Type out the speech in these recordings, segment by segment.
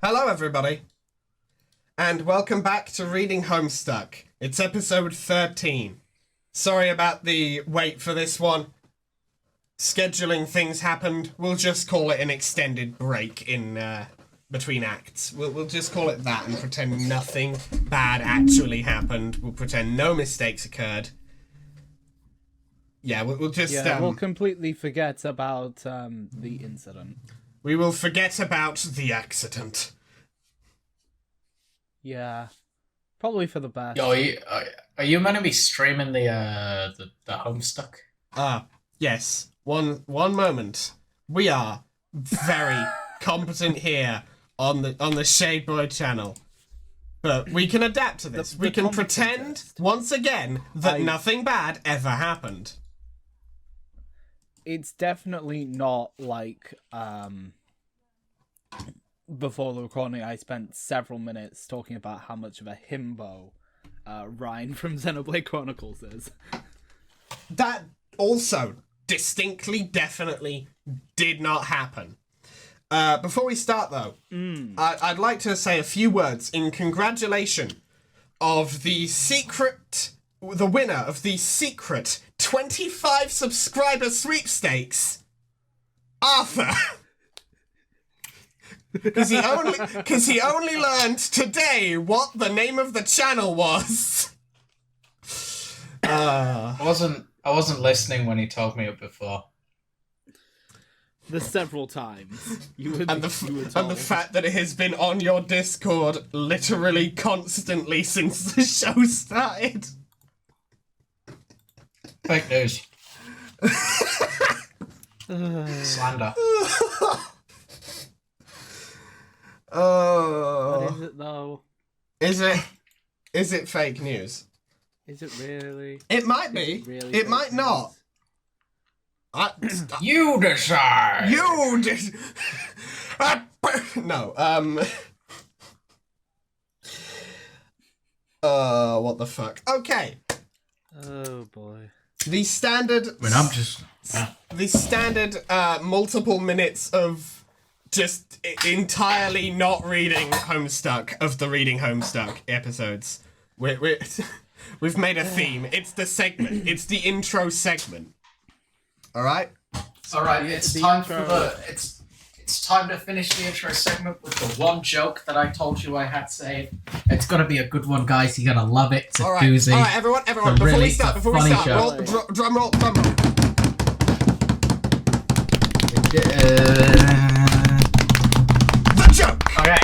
Hello, everybody, and welcome back to Reading Homestuck. It's episode 13. Sorry about the wait for this one. Scheduling things happened. We'll just call it an extended break in between acts. We'll just call it that and pretend nothing bad actually happened. We'll pretend no mistakes occurred. Yeah, we'll just... we'll completely forget about the incident. We will forget about the accident. Yeah, probably for the best. Yo, are you meant to be streaming the Homestuck? Yes. One moment. We are very competent here on the Shade Boy channel. But we can adapt to this. We can pretend, once again, that nothing bad ever happened. It's definitely not like, before the recording I spent several minutes talking about how much of a himbo Ryan from Xenoblade Chronicles is. That also distinctly, definitely did not happen. Before we start, though, I'd like to say a few words in congratulation of the winner of the secret 25 subscriber sweepstakes, Arthur. Because he only learned today what the name of the channel was. I wasn't listening when he told me it before. The several times And the fact that it has been on your Discord literally constantly since the show started. Fake news. Slander. What is it though? Is it fake news? Is it really? It might be. It might not. You decide. No. What the fuck? Okay. Oh boy. The standard. The standard multiple minutes of just entirely not reading Homestuck of the Reading Homestuck episodes. We've made a theme. It's the segment. It's the intro segment. All right. It's time to finish the intro segment with the one joke that I told you I had saved. It's gonna be a good one, guys. You're gonna love it. It's a doozy. All right, everyone. Before we start, roll, drum roll. The joke. Okay.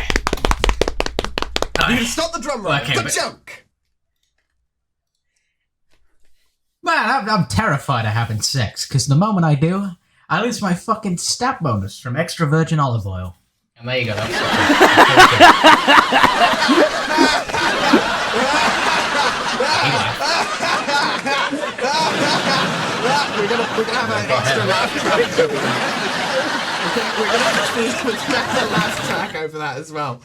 You can stop the drum roll. Okay, the joke. Man, I'm terrified of having sex, because the moment I do, I lose my fucking stat bonus from extra virgin olive oil. And there you go. That's We're gonna have an extra laugh track over that. We're gonna have a laugh track over that as well.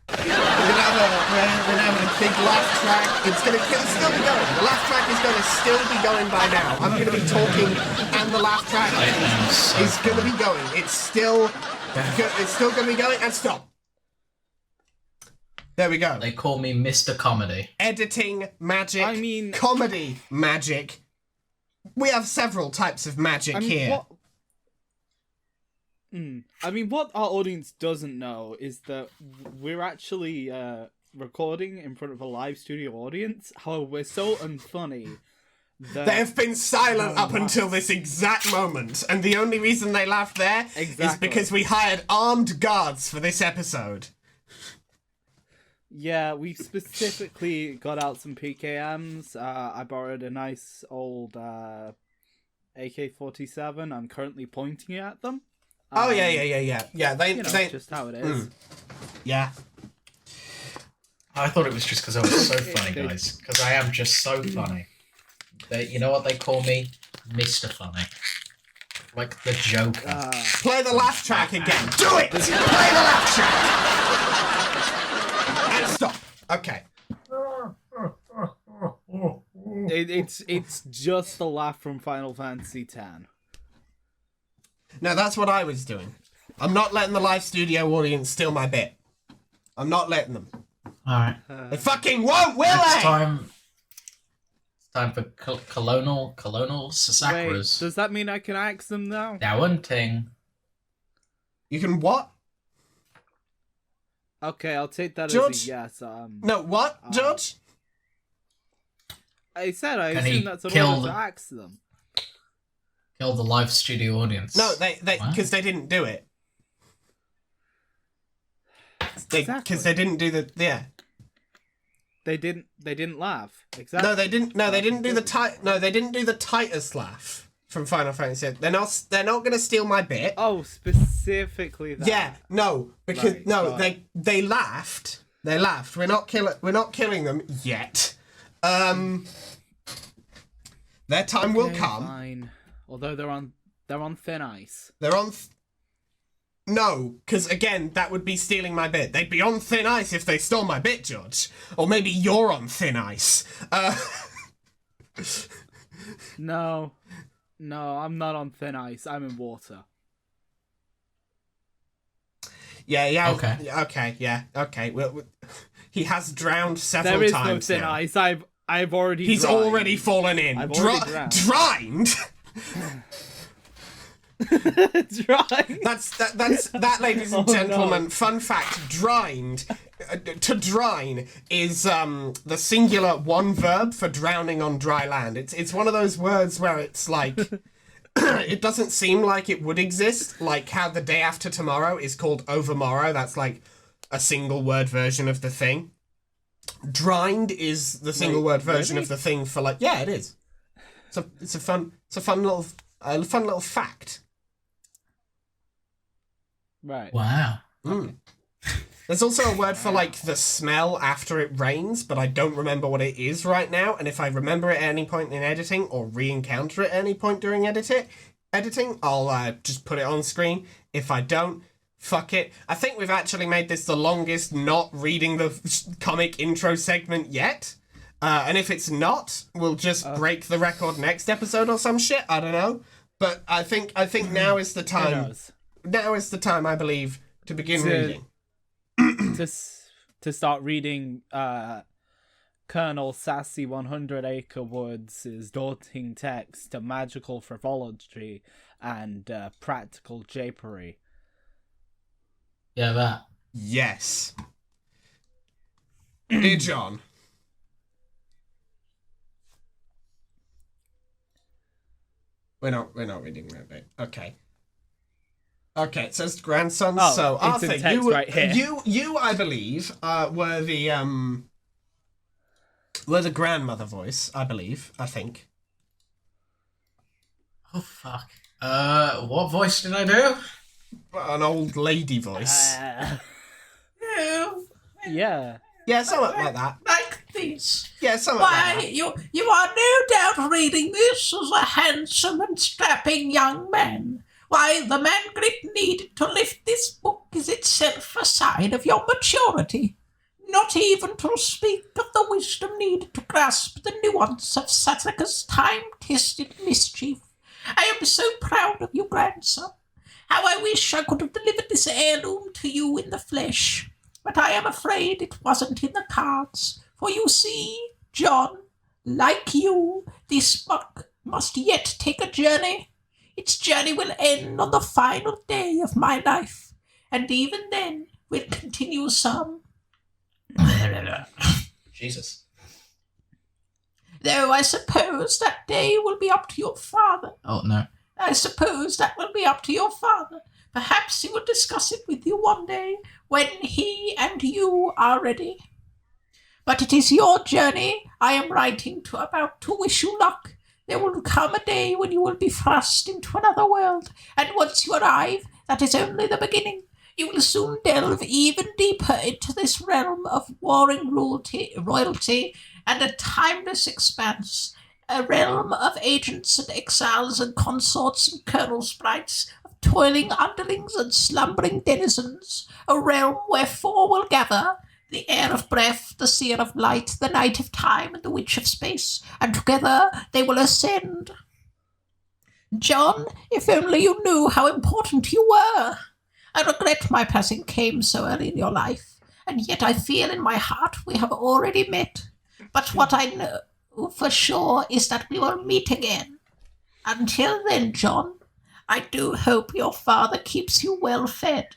We're gonna have a big laugh track. It's still be going. The laugh track is gonna still be going by now. I'm gonna be talking, and the laugh track is gonna be going. It's still gonna be going. And stop. There we go. They call me Mr. Comedy. Editing magic. Comedy magic. We have several types of magic here. What our audience doesn't know is that we're actually recording in front of a live studio audience. However, we're so unfunny that they have been silent up until this exact moment, and the only reason they laughed there is because we hired armed guards for this episode. Yeah, we specifically got out some PKMs. I borrowed a nice old AK-47. I'm currently pointing at them. Yeah. They just how it is. Yeah. I thought it was just because I was so funny, guys. Because I am just so funny. You know what they call me? Mr. Funny. Like the Joker. Play the laugh track again. Do it! Play the laugh track! And stop. Okay. It's just the laugh from Final Fantasy X. No, that's what I was doing. I'm not letting the live studio audience steal my bit. I'm not letting them. Alright. They fucking won't, will Next they? time... It's time for colonel Wait, Sasakras. does that mean I can axe them now? Dawanting. You can what? Okay, I'll take that Judge? as a yes. No, what, Judge? I said I Can he assume that's an kill order the- to axe them. Kill the live studio audience. No, they What? because they didn't do it. Because Exactly. they didn't do the They didn't laugh. Exactly. No, they didn't. No, they didn't do the No, they didn't do the Titus laugh from Final Fantasy. They're not. They're not gonna steal my bit. Oh, specifically that. Yeah, no, because Right, no, right. they laughed. They laughed. We're not killing them yet. Their time will Okay, come. Fine. Although they're on thin ice. They're on. No, because again, that would be stealing my bit. They'd be on thin ice if they stole my bit, George. Or maybe you're on thin ice. No, I'm not on thin ice. I'm in water. Yeah. Okay. Okay. Yeah. Okay. Well, he has drowned several There is times no thin now. ice. I've already. He's dried. already fallen in. I've already drowned. Drined. Dry. That, ladies and Oh, gentlemen. no. Fun fact: drined. To drine is the singular one verb for drowning on dry land. It's one of those words where it's like it doesn't seem like it would exist. Like how the day after tomorrow is called overmorrow. That's like a single word version of the thing. Drined is the single word version of the thing for like it is. It's a fun little fact. Right. Wow. Mm. There's also a word for like the smell after it rains, but I don't remember what it is right now. And if I remember it at any point in editing or re-encounter it at any point during editing, I'll just put it on screen. If I don't, fuck it. I think we've actually made this the longest not reading the comic intro segment yet. And if it's not, we'll just break the record next episode or some shit. I don't know. But I think now is the Who time. knows? Now is the time, I believe, to begin reading. to start reading Colonel Sassy 100 Acre Woods' daunting text to magical frivolity and practical japery. Yeah, that. Yes. Dear John. We're not reading that bit. Okay. Okay, it says grandsons. Oh, so it's Arthur, in text right here. you, I believe, were the grandmother voice. I think. Oh, fuck. What voice did I do? An old lady voice. Yeah. Yeah, something like that. Like this. Yeah, something like Why, that. you are no doubt reading this as a handsome and strapping young man. Why, the man Grit needed to lift this book is itself a sign of your maturity. Not even to speak of the wisdom needed to grasp the nuance of Satika's time-tested mischief. I am so proud of you, grandson. How I wish I could have delivered this heirloom to you in the flesh. But I am afraid it wasn't in the cards. For you see, John, like you, this book must yet take a journey. Its journey will end on the final day of my life, and even then will continue some. Jesus. Though I suppose that day will be up to your father. Oh, no. I suppose that will be up to your father. Perhaps he will discuss it with you one day, when he and you are ready. But it is your journey I am writing to about to wish you luck. There will come a day when you will be thrust into another world, and once you arrive, that is only the beginning. You will soon delve even deeper into this realm of warring royalty, and a timeless expanse, a realm of agents and exiles and consorts and colonel sprites, of toiling underlings and slumbering denizens, a realm where four will gather, the heir of breath, the seer of light, the knight of time, and the witch of space, and together they will ascend. John, if only you knew how important you were. I regret my passing came so early in your life, and yet I feel in my heart we have already met. But what I know for sure is that we will meet again. Until then, John, I do hope your father keeps you well fed.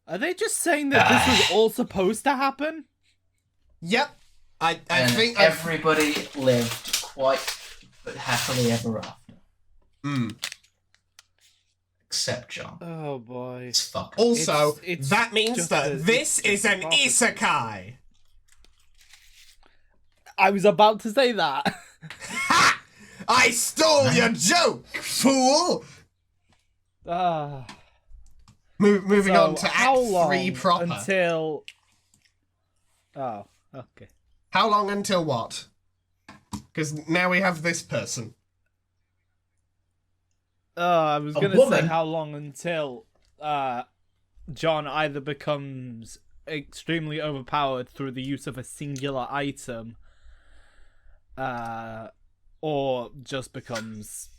Are they just saying that this was all supposed to happen? Yep. I And think everybody lived quite but happily ever after. Except John. Oh boy. It's fucked. Also, It's that means just that this is an isekai. I was about to say that. Ha! I stole your joke, fool! Moving on to how Act long 3 proper. until... Oh, okay. How long until what? Because now we have this person. I was A gonna woman? say how long until John either becomes extremely overpowered through the use of a singular item, or just becomes...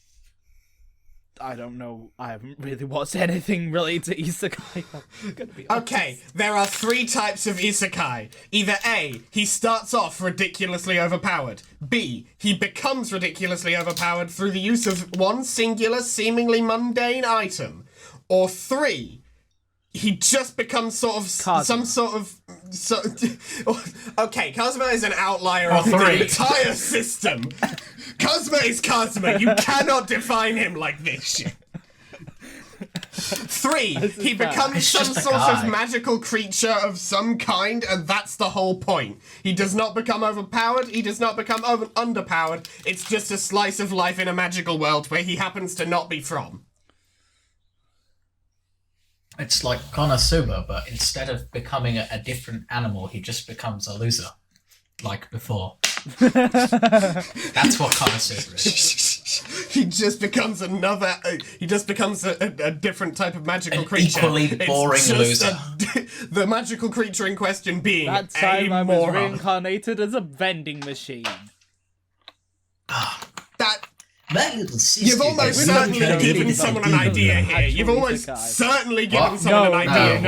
I don't know. I haven't really watched anything related to isekai. I'm gonna be honest. Okay, there are 3 types of isekai. Either A, he starts off ridiculously overpowered. B, he becomes ridiculously overpowered through the use of one singular, seemingly mundane item. Or 3, he just becomes sort of Kazuma. some sort of... Okay, Kazuma is an outlier of Or the 3. entire system. Kazuma is Kazuma. You cannot define him like this shit. 3, he becomes It's some just a sort guy. of magical creature of some kind, and that's the whole point. He does not become overpowered, he does not become underpowered, it's just a slice of life in a magical world where he happens to not be from. It's like Konosuba, but instead of becoming a different animal, he just becomes a loser. Like before. That's what Konosuba is. He just becomes another. He just becomes a different type of magical An creature. equally It's boring just loser. The magical creature in question being That time a I was moron. reincarnated as a vending machine. That My little sister. you've almost We're not certainly gonna given give someone an them idea an here. actual You've almost isekai. certainly given What? someone No, an idea.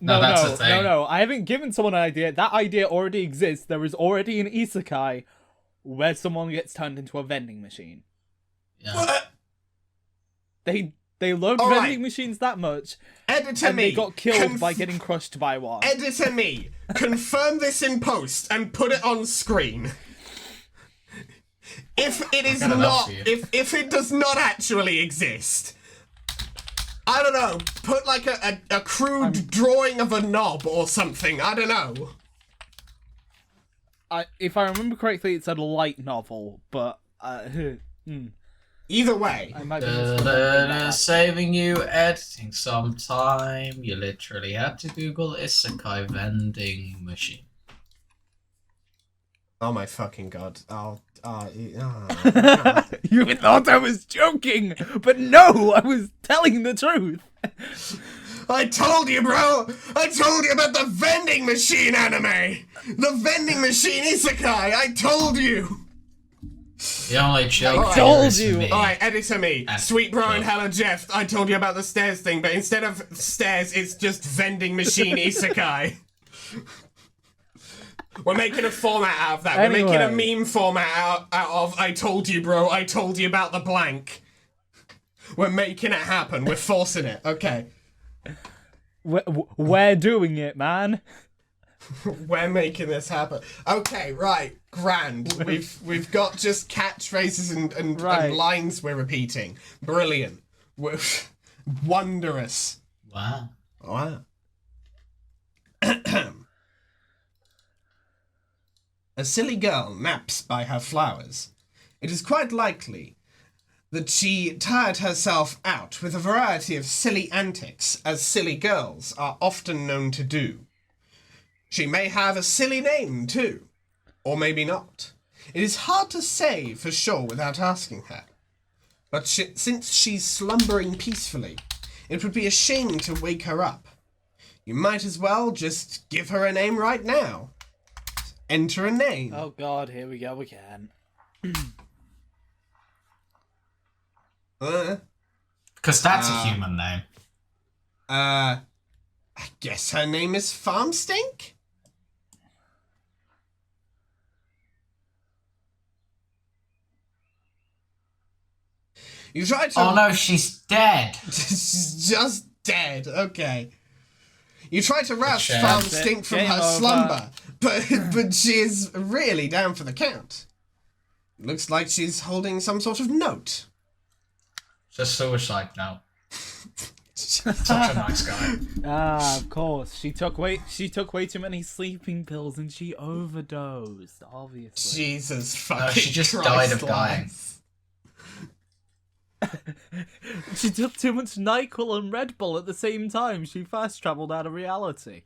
No, that's the thing. no. I haven't given someone an idea. That idea already exists. There is already an isekai where someone gets turned into a vending machine. Yeah. What? They loved All vending right. machines that much, Editor and me. they got killed by getting crushed by one. Editor me. Confirm this in post and put it on screen. If it is got enough not, for you. if it does not actually exist, I don't know. Put like a crude drawing of a knob or something. I don't know. If I remember correctly, it said light novel, but Either way, I might be misremembering Saving you editing some time. You literally had to Google Isekai vending machine. oh my fucking god! You thought I was joking, but no, I was telling the truth. I told you, bro! I told you about the vending machine anime! The vending machine isekai! I told you! The only joke I told here is you. me. Alright, editor me. Ah, Sweet bro and sure. Hello Jeff, I told you about the stairs thing, but instead of stairs, it's just vending machine isekai. We're making a format out of that. We're making a Anyway. meme format out of I told you, bro, I told you about the blank. We're making it happen. We're forcing it. Okay. We're doing it, man. We're making this happen. Okay, right. Grand. We've got just catchphrases and Right. lines we're repeating. Brilliant. We're wondrous. Wow. Wow. A silly girl naps by her flowers. It is quite likely that she tired herself out with a variety of silly antics, as silly girls are often known to do. She may have a silly name, too. Or maybe not. It is hard to say for sure without asking her. But since she's slumbering peacefully, it would be a shame to wake her up. You might as well just give her a name right now. Enter a name. Oh god, here we go again. Because that's a human name. I guess her name is Farmstink? You tried to... Oh no, she's dead. She's just dead, okay. You tried to rouse shame. Farmstink from Game her over. slumber, but she is really down for the count. Looks like she's holding some sort of note. Just suicide now. Such a nice guy. Of course. She took way too many sleeping pills and she overdosed, obviously. Jesus fucking No, she just Christ died of alive. She took too much NyQuil and Red Bull at the same time. She fast travelled out of reality.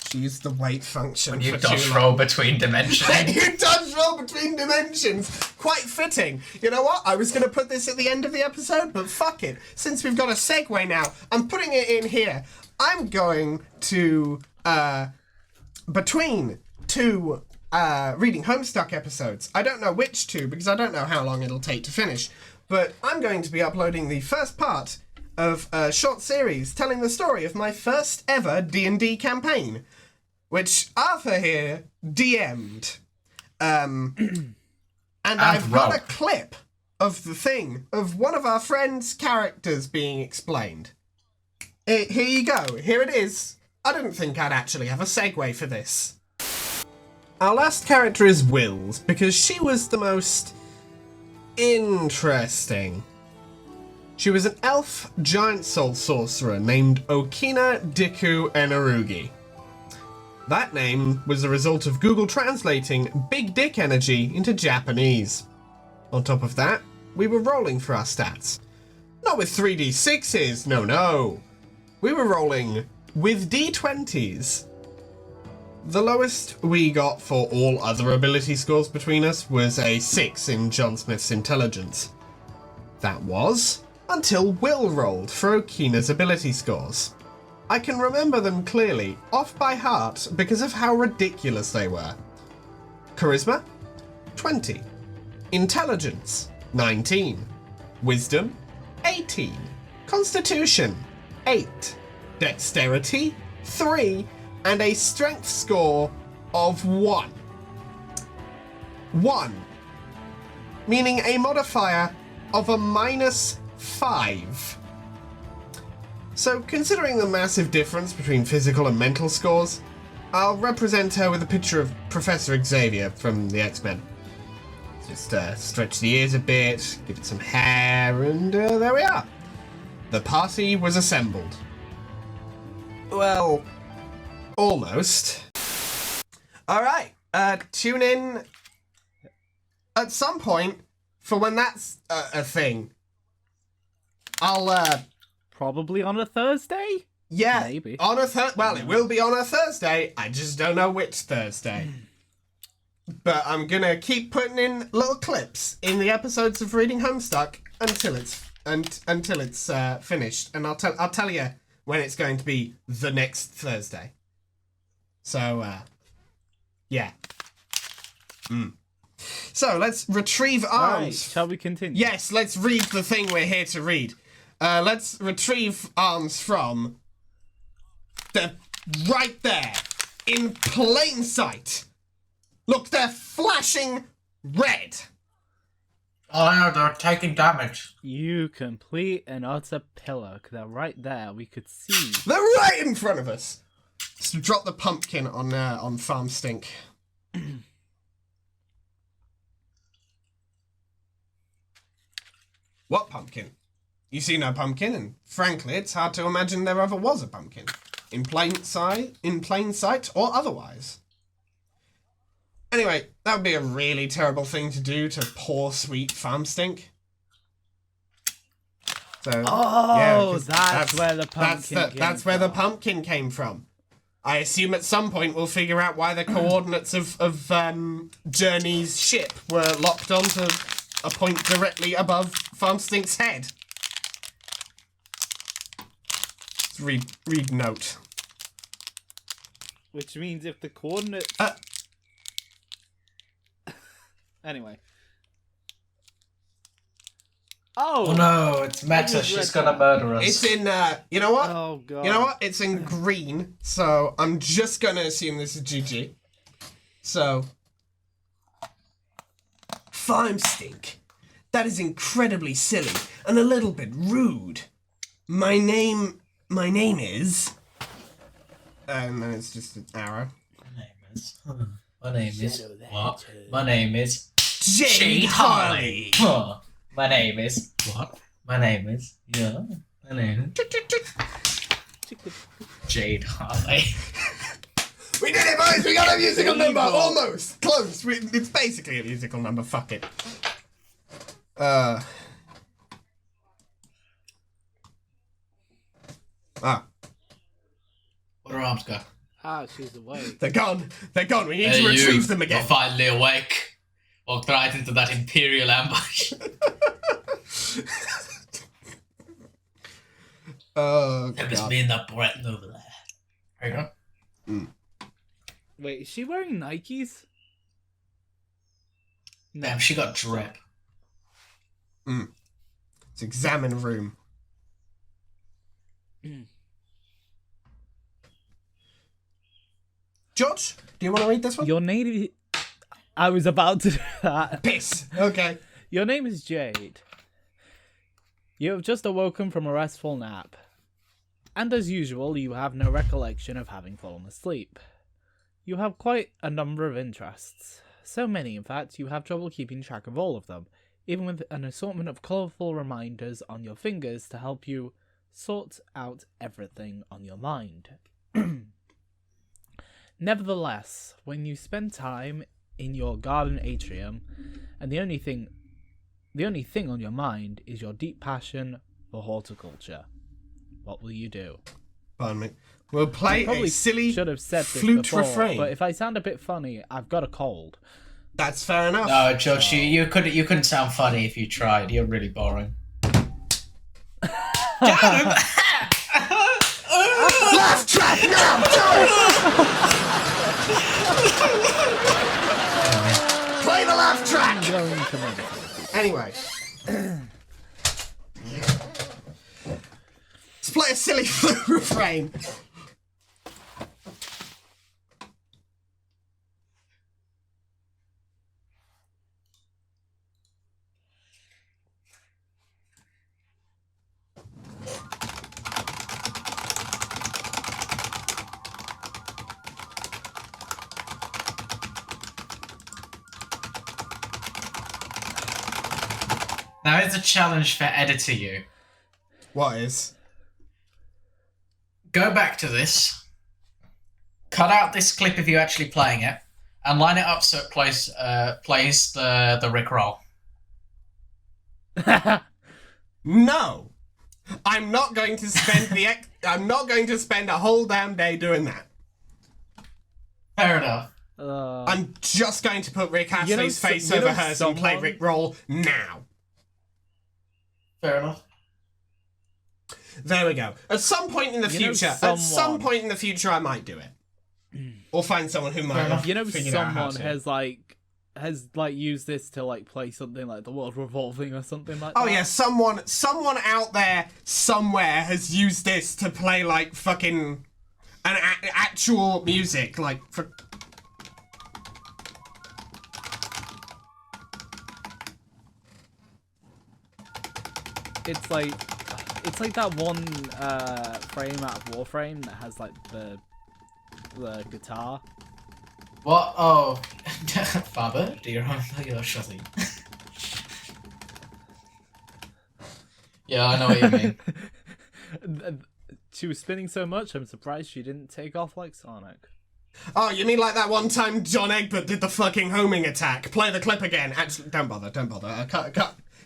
She used the weight function When you for dodge too roll long. between dimensions. You dodge roll between dimensions. Quite fitting. You know what? I was going to put this at the end of the episode, but fuck it. Since we've got a segue now, I'm putting it in here. I'm going to, between two reading Homestuck episodes. I don't know which two, because I don't know how long it'll take to finish. But I'm going to be uploading the first part of a short series telling the story of my first ever D&D campaign, which Arthur here DM'd. And I've got a clip of the thing, of one of our friends' characters being explained. Here you go. Here it is. I didn't think I'd actually have a segue for this. Our last character is Wills, because she was the most interesting. She was an elf giant soul sorcerer named Okina Diku Enarugi. That name was the result of Google translating big dick energy into Japanese. On top of that, we were rolling for our stats. Not with 3d6s, no. We were rolling with d20s. The lowest we got for all other ability scores between us was a 6 in John Smith's intelligence. That was until Will rolled for Okina's ability scores. I can remember them clearly, off by heart, because of how ridiculous they were. Charisma, 20. Intelligence, 19. Wisdom, 18. Constitution, 8. Dexterity, 3. And a strength score of 1. 1. Meaning a modifier of a -5. So, considering the massive difference between physical and mental scores, I'll represent her with a picture of Professor Xavier from the X-Men. Just stretch the ears a bit, give it some hair, and there we are. The party was assembled. Well, almost. Alright, tune in at some point for when that's a thing. I'll, Probably on a Thursday? yeah, Maybe. on a well, it will be on a Thursday. I just don't know which Thursday. But I'm gonna keep putting in little clips in the episodes of Reading Homestuck until it's finished, and I'll tell you when it's going to be the next Thursday. So yeah. So let's retrieve arms. Alright, shall we continue? Yes, let's read the thing we're here to read. Let's retrieve arms from the right there, in plain sight. Look, they're flashing red. Oh no, they're taking damage. You complete and utter pillar. They're right there. We could see. They're right in front of us. So drop the pumpkin on Farmstink. What pumpkin? You see no pumpkin, and frankly, it's hard to imagine there ever was a pumpkin. In plain sight, or otherwise. Anyway, that would be a really terrible thing to do to poor, sweet Farmstink. So, yeah, 'cause that's where the pumpkin that's where the pumpkin came from. I assume at some point we'll figure out why the coordinates of Journey's ship were locked onto a point directly above Farmstink's head. Let's read note. Which means if the coordinates... Anyway. Oh no, it's Meta. She's gonna murder us. It's in, you know what? Oh god. You know what? It's in green, so I'm just gonna assume this is GG. So... Farm stink. That is incredibly silly and a little bit rude. My name is... And then it's just an arrow. My name is... What? My name is... Jade Harley. Huh. My name is... What? My name is... Yeah. My name is... Jade Harley. We did it, boys! We got a musical number! Almost! Close! It's basically a musical number, fuck it. Ah. What are arms go? Ah, she's awake. They're gone! They're gone! We need to retrieve them again! You're finally awake. Walked right into that Imperial ambush. Oh, It was God. me and that Breton over there. There you go. Wait, is she wearing Nikes? No. Damn, she got drip. Let's examine room. George, do you want to read this one? Your name... I was about to do that. Piss! Okay. Your name is Jade. You have just awoken from a restful nap. And as usual, you have no recollection of having fallen asleep. You have quite a number of interests. So many, in fact, you have trouble keeping track of all of them, even with an assortment of colourful reminders on your fingers to help you sort out everything on your mind. Nevertheless, when you spend time in your garden atrium, and the only thing on your mind is your deep passion for horticulture, what will you do? Pardon me. We'll play a silly should have said this flute before, refrain. but if I sound a bit funny, I've got a cold. That's fair enough. No, George, you couldn't sound funny if you tried. You're really boring. Laugh track now! Play the laugh track! I'm going to meditate. Anyway. Let's play a silly flute refrain. Now it's a challenge for Editor You. What is? Go back to this. Cut out this clip of you actually playing it, and line it up so it plays the Rickroll. No! I'm not going to spend I'm not going to spend a whole damn day doing that. Fair enough. I'm just going to put Rick Astley's face over hers and play Rick Roll now. Fair enough. There we go. At some point in the future, I might do it. Or find someone who might have figured out how someone to. has used this to play something like The World Revolving or something like that. Oh yeah, someone out there somewhere has used this to play fucking an actual music for. It's like that one frame out of Warframe that has the guitar. What? Oh, Father, do you remember your shotty? Yeah, I know what you mean. She was spinning so much, I'm surprised she didn't take off like Sonic. Oh, you mean like that one time John Egbert did the fucking homing attack? Play the clip again. Actually, don't bother.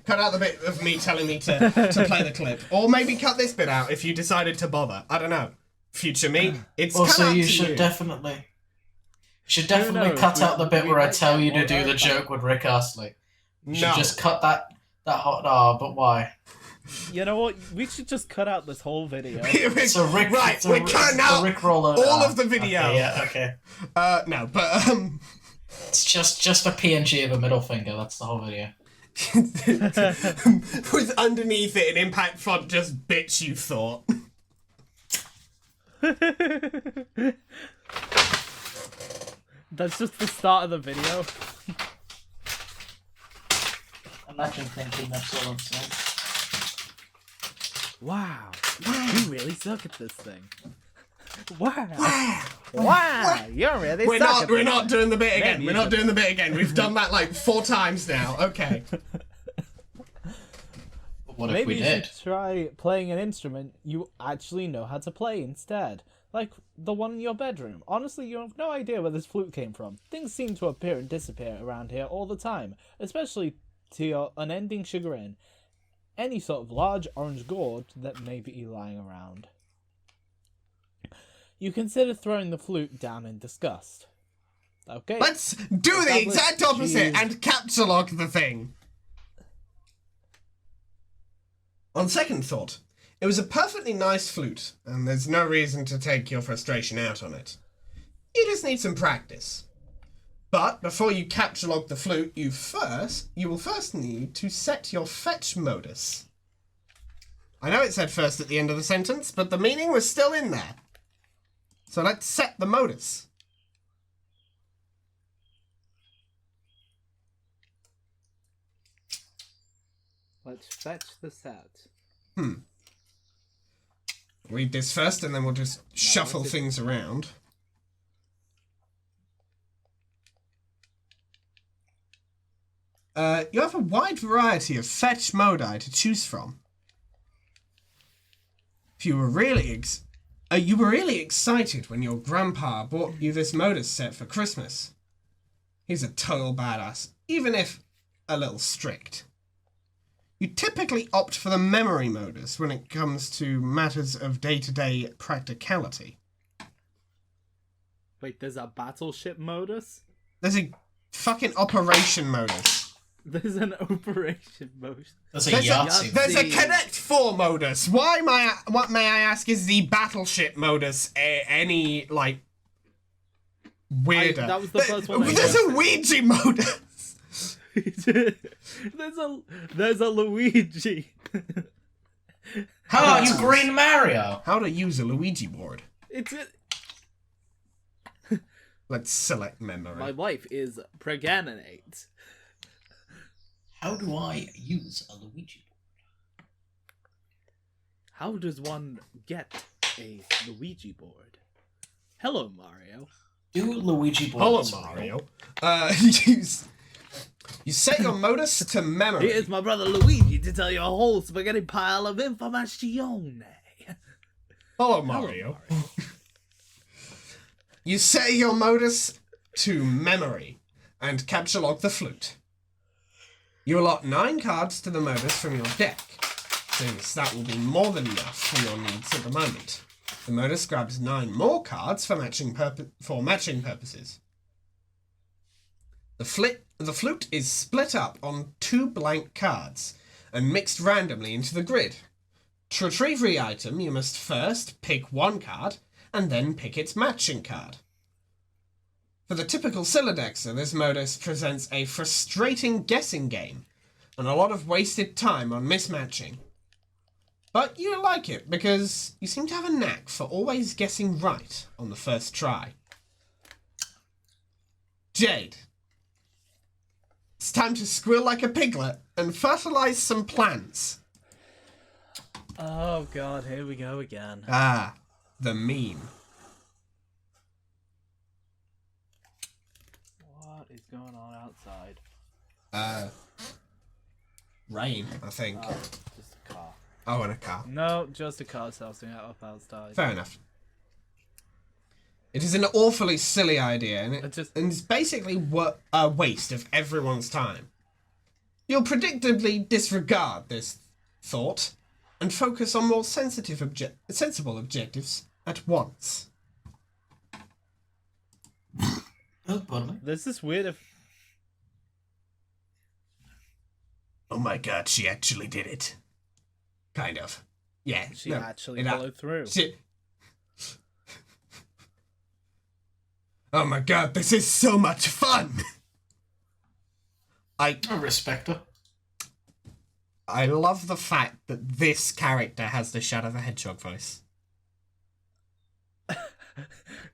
Cut out the bit of me telling me to play the clip. Or maybe cut this bit out if you decided to bother. I don't know. Future me, it's also, cut you out to should you. definitely cut out the bit where I tell you to do the joke with Rick Astley. You should just cut that hot. Oh, but why? You know what? We should just cut out this whole video. So Rick, right, we're cutting out Rick Roller, all of the video. Okay, yeah, okay. No, but It's just a PNG of a middle finger. That's the whole video. With underneath it an impact font, just bitch you thought. That's just the start of the video. Imagine thinking that's all I'm saying. Wow. You really suck at this thing. Wow. Wow. You're really suck at We're this not thing. doing the bit again. Maybe We're you not should- doing the bit again. We've done that like 4 times now. Okay. But what if Maybe we you did? should try playing an instrument you actually know how to play instead. Like the one in your bedroom. Honestly, you have no idea where this flute came from. Things seem to appear and disappear around here all the time, especially to your unending chagrin. Any sort of large orange gourd that may be lying around. You consider throwing the flute down in disgust. Okay. Let's do the exact opposite and capture the thing. On second thought, it was a perfectly nice flute, and there's no reason to take your frustration out on it. You just need some practice. But before you capture the flute, you will first need to set your fetch modus. I know it said first at the end of the sentence, but the meaning was still in there. So let's set the modus. Let's fetch the set. Read this first, and then we'll just shuffle things around. You have a wide variety of fetch modi to choose from. If you were really excited when your grandpa bought you this modus set for Christmas. He's a total badass, even if a little strict. You typically opt for the memory modus when it comes to matters of day-to-day practicality. Wait, there's a battleship modus? There's a fucking operation modus. There's an operation modus. There's a There's Yahtzee. There's a Connect 4 modus. What may I ask is the battleship modus any, like, weirder? That was the first one I There's a Ouija modus. there's a Luigi. How about you, Green Mario? How to use a Luigi board. It's Let's select memory. My wife is pregnant. How do I use a Luigi board? How does one get a Luigi board? Hello, Mario. Do Luigi Hello, boards? Mario. You set your modus to memory. Here's my brother Luigi to tell you a whole spaghetti pile of information. Hello, Mario. You set your modus to memory and capture the flute. You allot 9 cards to the modus from your deck, since that will be more than enough for your needs at the moment. The modus grabs 9 more cards for matching purposes. The flute is split up on 2 blank cards and mixed randomly into the grid. To retrieve the item, you must first pick 1 card and then pick its matching card. For the typical Silodexer, this modus presents a frustrating guessing game and a lot of wasted time on mismatching. But you like it because you seem to have a knack for always guessing right on the first try. Jade. It's time to squeal like a piglet and fertilize some plants. Oh god, here we go again. Ah, the meme. What is going on outside? Rain, I think. Oh, just a car. Oh, and a car. No, just a car selling out up outside. Fair enough. It is an awfully silly idea, and it's basically a waste of everyone's time. You'll predictably disregard this thought and focus on more sensible objectives at once. Oh, pardon me. There's this weird. Oh my god, she actually did it. Kind of. Yeah. She actually followed through. Oh my god, this is so much fun! I respect her. I love the fact that this character has the Shadow the Hedgehog voice.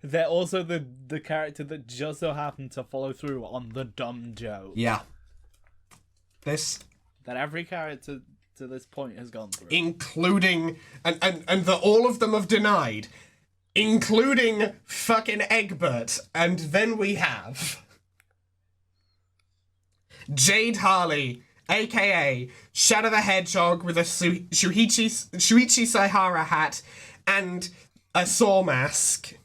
They're also the character that just so happened to follow through on the dumb joke. Yeah. This... That every character to this point has gone through. Including... And that all of them have denied. Including fucking Egbert. And then we have... Jade Harley, a.k.a. Shadow the Hedgehog with a Shuichi Saihara hat and a saw mask.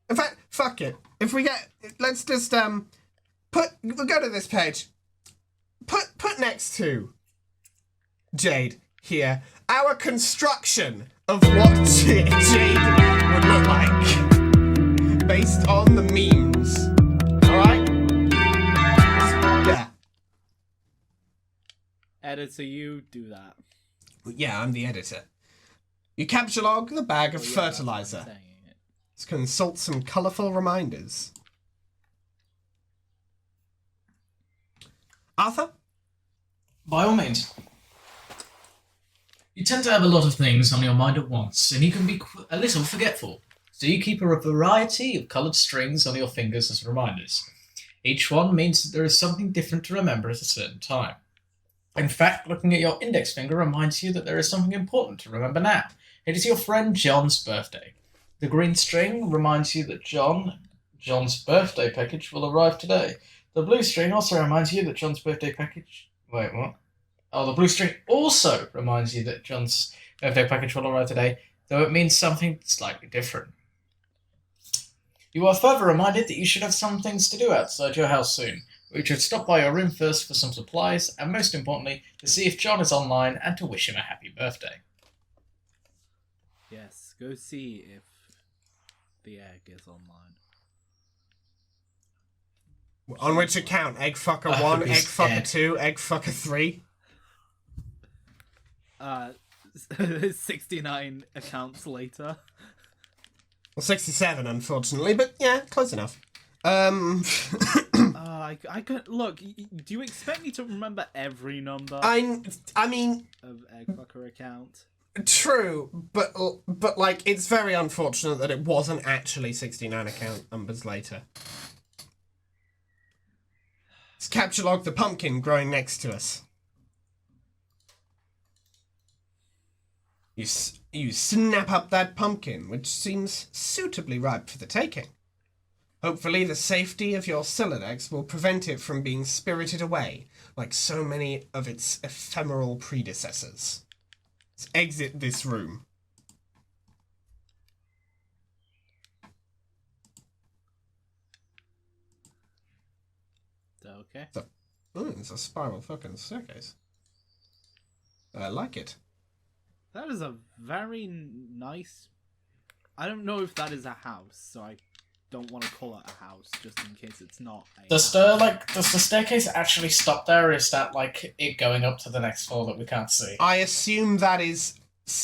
In fact, fuck it. If we get... Let's just, we'll go to this page. Put next to Jade here our construction of what Jade would look like based on the memes. Alright? Yeah. Editor, you do that. Yeah, I'm the editor. You capture log the bag of Oh, yeah, fertilizer. that's what I'm saying it. Let's consult some colourful reminders. Arthur? By all means. You tend to have a lot of things on your mind at once, and you can be a little forgetful. So you keep a variety of coloured strings on your fingers as reminders. Each one means that there is something different to remember at a certain time. In fact, looking at your index finger reminds you that there is something important to remember now. It is your friend John's birthday. The green string reminds you that John's birthday package will arrive today. The blue string also reminds you that John's birthday package... Wait, what? Oh, the blue string also reminds you that John's birthday package will arrive today, though it means something slightly different. You are further reminded that you should have some things to do outside your house soon. We should stop by your room first for some supplies, and most importantly, to see if John is online and to wish him a happy birthday. Yes, go see if the egg is online. On which account? Eggfucker 1, Eggfucker 2, Eggfucker 3? 69 accounts later. Well, 67, unfortunately, but yeah, close enough. I could look. Do you expect me to remember every number I mean, of Eggfucker account? true, but like, it's very unfortunate that it wasn't actually 69 account numbers later. Let's capture log the pumpkin growing next to us. You snap up that pumpkin, which seems suitably ripe for the taking. Hopefully the safety of your Silodex will prevent it from being spirited away, like so many of its ephemeral predecessors. Let's exit this room. Okay. It's a spiral fucking staircase. I like it. That is a very nice... I don't know if that is a house, so I don't want to call it a house, just in case it's not a Does the staircase actually stop there, or is that like it going up to the next floor that we can't see? I assume that is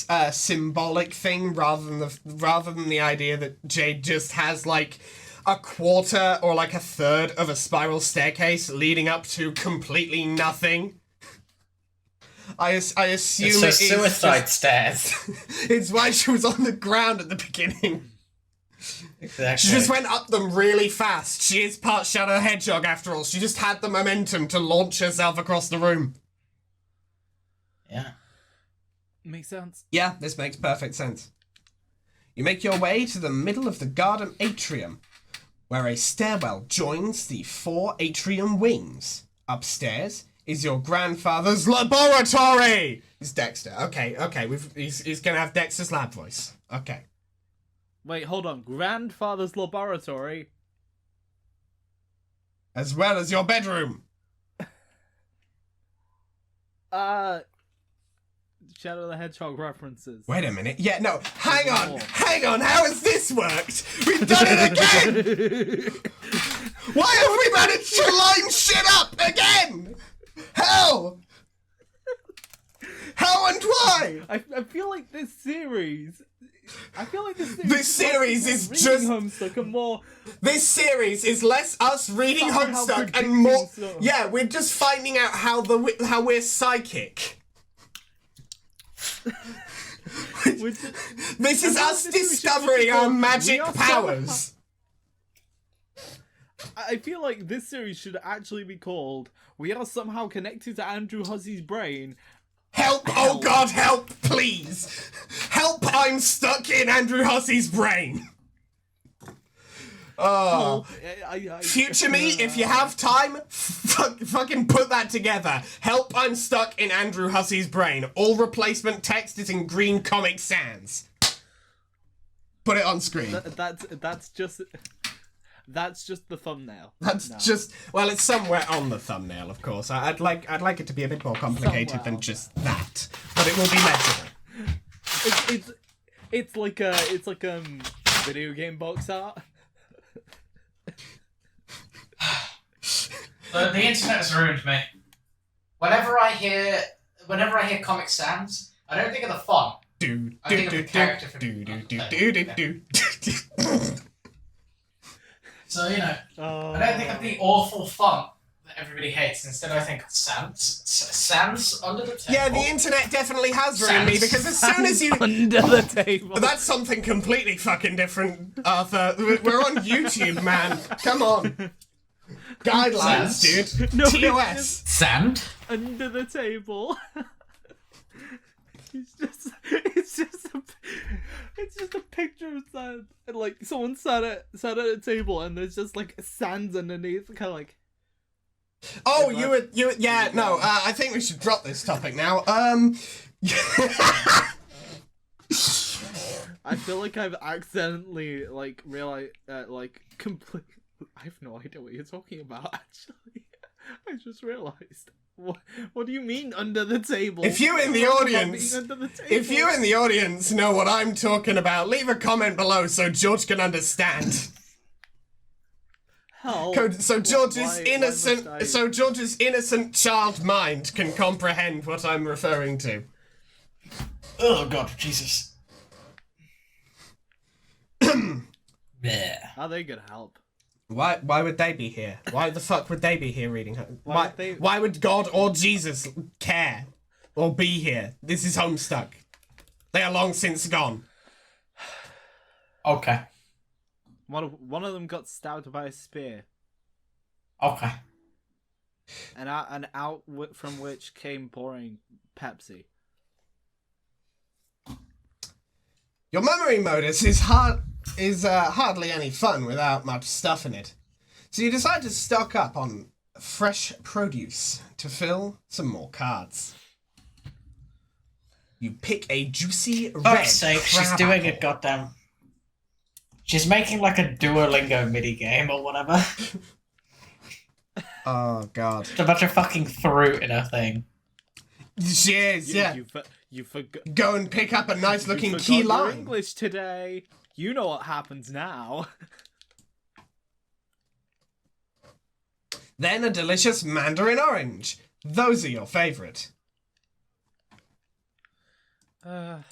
a symbolic thing rather than the idea that Jade just has like a quarter or like a third of a spiral staircase leading up to completely nothing. I assume It's it is suicide just... stairs. It's why she was on the ground at the beginning. Exactly. She just went up them really fast. She is part Shadow Hedgehog after all. She just had the momentum to launch herself across the room. Yeah. Makes sense. Yeah, this makes perfect sense. You make your way to the middle of the garden atrium, where a stairwell joins the 4 atrium wings. Upstairs is your grandfather's laboratory! It's Dexter. Okay. He's gonna have Dexter's lab voice. Okay. Wait, hold on. Grandfather's laboratory? As well as your bedroom. Shadow the Hedgehog references. Wait a minute. Yeah, no. Hang on. How has this worked? We've done it again! Why have we managed to line shit up again? How? How and why? I feel like this series I feel like This series is reading just- Homestuck and more. This series is less us reading Somehow Homestuck and predicting more. stuff. Yeah, we're just finding out how we're psychic. This is us discovering our magic powers. I feel like this series should actually be called "We Are Somehow Connected to Andrew Hussey's Brain." Help! Oh God, help! Please, help! I'm stuck in Andrew Hussey's brain. Oh, future me, if you have time, fucking put that together. Help! I'm stuck in Andrew Hussey's brain. All replacement text is in green Comic Sans. Put it on screen. That's just the thumbnail. Well, it's somewhere on the thumbnail, of course. I'd like it to be a bit more complicated than just that, but it will be legible. It's like video game box art. The internet has ruined me. Whenever I hear Comic Sans, I don't think of the font. I think of the character from So, you know, I don't think of the awful font that everybody hates. Instead, I think Sans under the table. Yeah, the internet definitely has ruined me, because as soon as you... Under the table. That's something completely fucking different, Arthur. We're on YouTube, man. Come on. Guidelines, dude. No, TOS. Sand? Under the table. It's just a picture of sand, and like someone sat at a table, and there's just like sands underneath, kind of like. Oh, yeah, no. I think we should drop this topic now. I feel like I've accidentally realized complete. I have no idea what you're talking about. Actually, I just realized. What do you mean under the table? If you in the audience know what I'm talking about, leave a comment below so George can understand. Hell, So George's innocent child mind can comprehend what I'm referring to. Oh God, Jesus. Are they gonna help? Why would they be here? Why the fuck would they be here reading? Why would God or Jesus care or be here? This is Homestuck. They are long since gone. Okay. One of them got stabbed by a spear. Okay. And out from which came pouring Pepsi. Your memory modus is hardly any fun without much stuff in it. So you decide to stock up on fresh produce to fill some more cards. You pick a juicy red Fuck's sake, she's crab doing a apple. goddamn... She's making like a Duolingo mini-game or whatever. Oh, God. Just a bunch of fucking fruit in her thing. She is, yeah. You forgot. Go and pick up a nice looking You key forgot your line. English today. You know what happens now. Then a delicious mandarin orange. Those are your favourite. So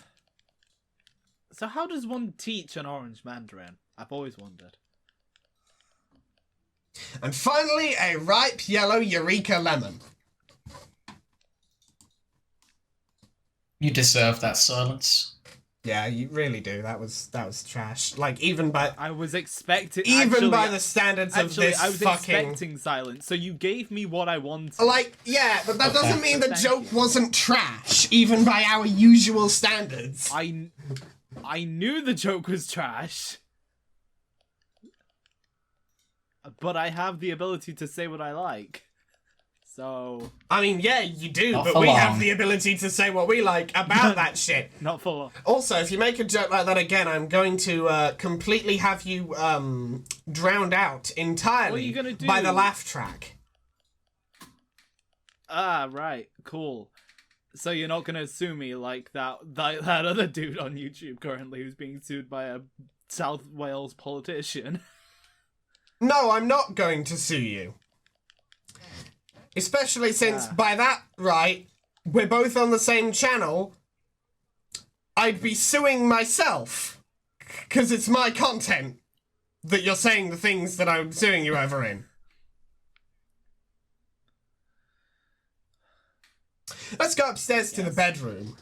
how does one teach an orange mandarin? I've always wondered. And finally, a ripe yellow Eureka lemon. You deserve that silence. Yeah, you really do. That was trash. Like, even by I was expecting. by the standards of this I was fucking... expecting silence. So you gave me what I wanted. Like, yeah, but that doesn't mean the Thank joke you. wasn't trash, even by our usual standards. I knew the joke was trash. But I have the ability to say what I like. So... I mean, yeah, you do, Not but for we have long. the ability to say what we like about that shit. Not for long. Also, if you make a joke like that again, I'm going to completely have you drowned out entirely What are you gonna do? by the laugh track. Ah, right. Cool. So you're not gonna sue me like that other dude on YouTube currently who's being sued by a South Wales politician. No, I'm not going to sue you. Especially since, by that right, we're both on the same channel. I'd be suing myself. Because it's my content that you're saying the things that I'm suing you over in. Let's go upstairs to the bedroom.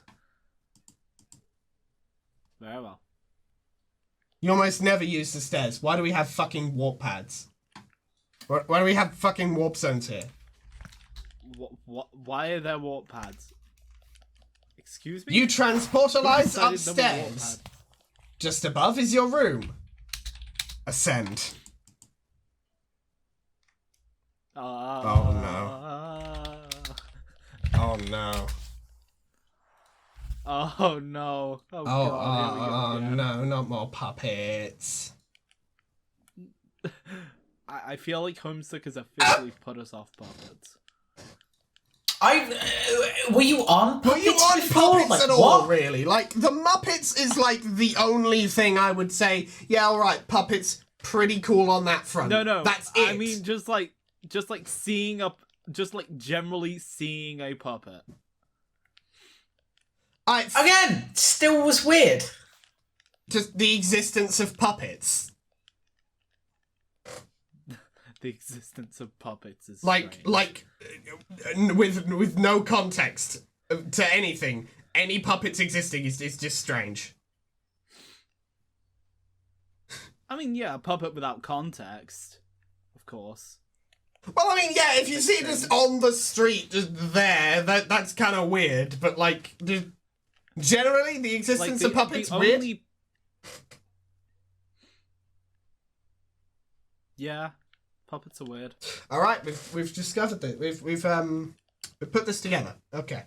Very well. You almost never use the stairs. Why do we have fucking warp pads? Why do we have fucking warp zones here? Why are there warp pads? Excuse me? You transportalize decided there were warp upstairs. pads? Just above is your room. Ascend. Oh no. Oh no. Oh no. Oh god. Here we go again. No, not more puppets. I feel like Homestuck has officially put us off puppets. Were you on Were you puppets on before? puppets Like, at all, what? really? Like, the Muppets is, like, the only thing I would say, yeah, alright, puppets, pretty cool on that front. No. That's it. I mean, just like seeing generally seeing a puppet. Again, still was weird. Just the existence of puppets. The existence of puppets is Like, strange. with no context to anything, any puppets existing is just strange. I mean, yeah, a puppet without context, of course. Well, I mean, yeah, if you see it just on the street, just there, that's kind of weird, but, like, generally, the existence of puppets weird? Yeah, puppets are weird. Alright, we've discovered that. We've put this together. Okay.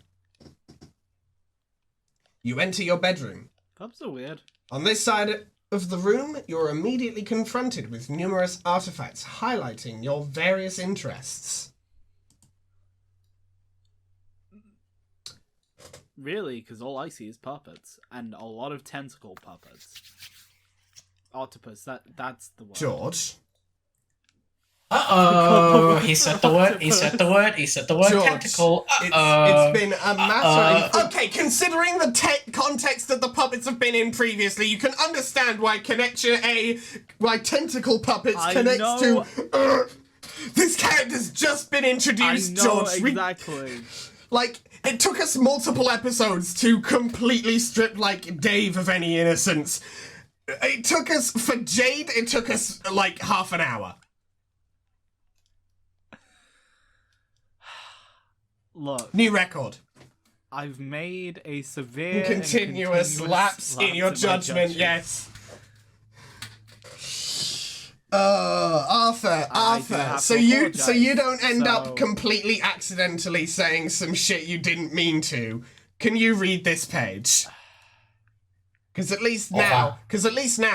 You enter your bedroom. Puppets are weird. On this side of the room, you're immediately confronted with numerous artifacts highlighting your various interests. Really, because all I see is puppets, and a lot of tentacle puppets. Octopus, that's the word. George. Uh-oh. He said the word. George, Tentacle. It's been a matter of... Okay, considering the context that the puppets have been in previously, you can understand why tentacle puppets connects to... this character's just been introduced, I know, George. exactly. It took us multiple episodes to completely strip, Dave of any innocence. It took us... For Jade, it took us, half an hour. Look. New record. I've made a severe Continuous lapse in your judgment, yes. Arthur. So you don't end up completely accidentally saying some shit you didn't mean to. Can you read this page? Because at least now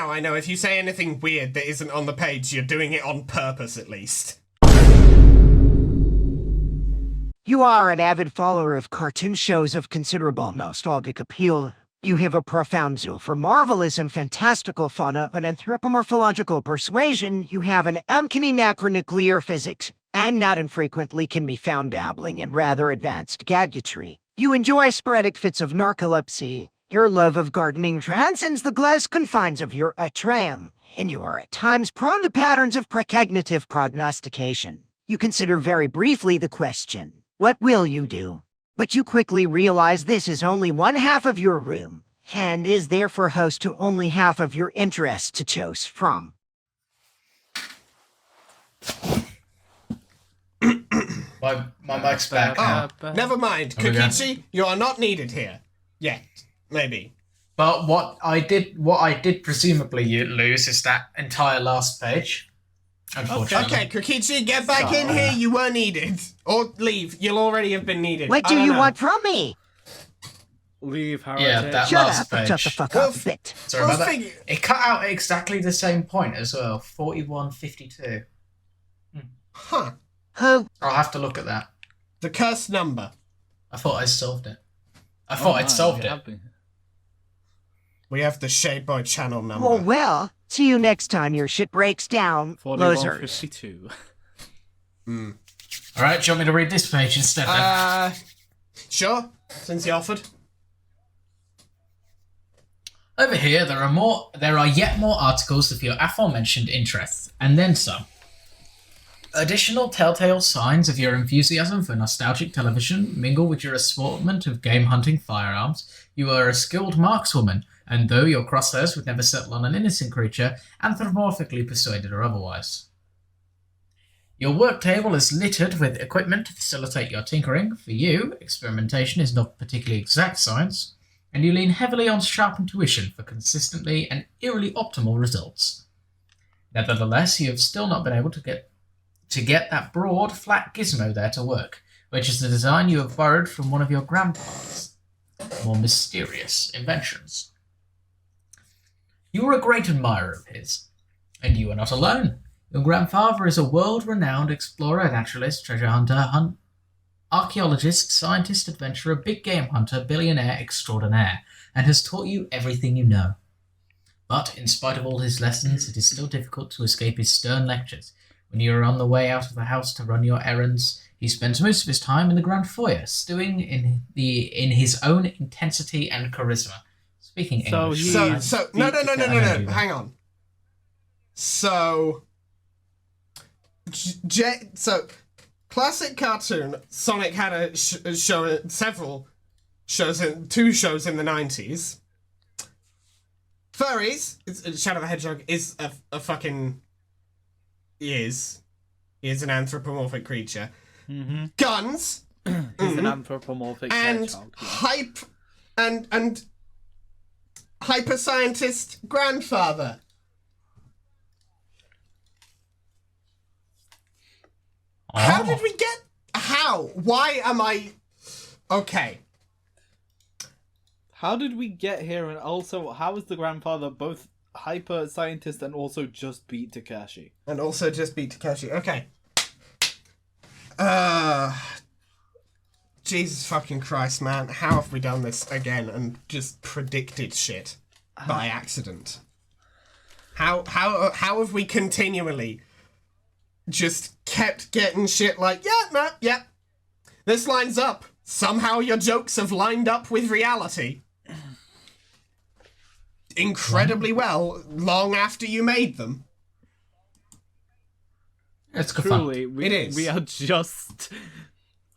I know if you say anything weird that isn't on the page, you're doing it on purpose at least. You are an avid follower of cartoon shows of considerable nostalgic appeal. You have a profound zeal for marvelous and fantastical fauna, an anthropomorphological persuasion, you have an uncanny nuclear physics, and not infrequently can be found dabbling in rather advanced gadgetry. You enjoy sporadic fits of narcolepsy. Your love of gardening transcends the glass confines of your atrium, and you are at times prone to patterns of precognitive prognostication. You consider very briefly the question, what will you do? But you quickly realize this is only one half of your room, and is therefore host to only half of your interests to choose from. My mic's back now. Never mind, Kokichi, you are not needed here. Yet. Maybe. But what I did presumably lose is that entire last page. Unfortunately. Okay, Kokichi, get back in here. You were needed. Or leave. You'll already have been needed. What do you want from me? Leave, heretic. Yeah, that Shut last up page. and shut the fuck up a bit. Sorry about that. It cut out at exactly the same point as well. 41:52. Huh. Who? I'll have to look at that. The cursed number. I thought I solved it. I'd solved it. We have the Shade Boy channel number. Oh, well, see you next time your shit breaks down, losers. 41:52. Alright, do you want me to read this page instead then? Sure, since you offered. Over here, there are yet more articles of your aforementioned interests, and then some. Additional telltale signs of your enthusiasm for nostalgic television mingle with your assortment of game-hunting firearms. You are a skilled markswoman, and though your crosshairs would never settle on an innocent creature, anthropomorphically persuaded or otherwise. Your work table is littered with equipment to facilitate your tinkering. For you, experimentation is not particularly exact science, and you lean heavily on sharp intuition for consistently and eerily optimal results. Nevertheless, you have still not been able to get that broad, flat gizmo there to work, which is the design you have borrowed from one of your grandpa's more mysterious inventions. You are a great admirer of his, and you are not alone. Your grandfather is a world-renowned explorer, naturalist, treasure hunter, archaeologist, scientist, adventurer, big game hunter, billionaire extraordinaire, and has taught you everything you know. But, in spite of all his lessons, it is still difficult to escape his stern lectures. When you are on the way out of the house to run your errands, he spends most of his time in the grand foyer, stewing in his own intensity and charisma. Speaking English. No, hang on. So, classic cartoon, Sonic had a show, several shows, two shows in the 90s. Furries, Shadow the Hedgehog is a fucking... He is an anthropomorphic creature. Mm-hmm. Guns. He's an anthropomorphic hedgehog. And hyper scientist grandfather. Oh. How did we get? How? Why am I? Okay. How did we get here? And also, how is the grandfather both hyper scientist and also just beat Takashi? Okay. Jesus fucking Christ, man. How have we done this again and just predicted shit by accident? How have we continually just kept getting shit like, yeah. This lines up. Somehow your jokes have lined up with reality. Incredibly well, long after you made them. It's good fun. Truly, It is.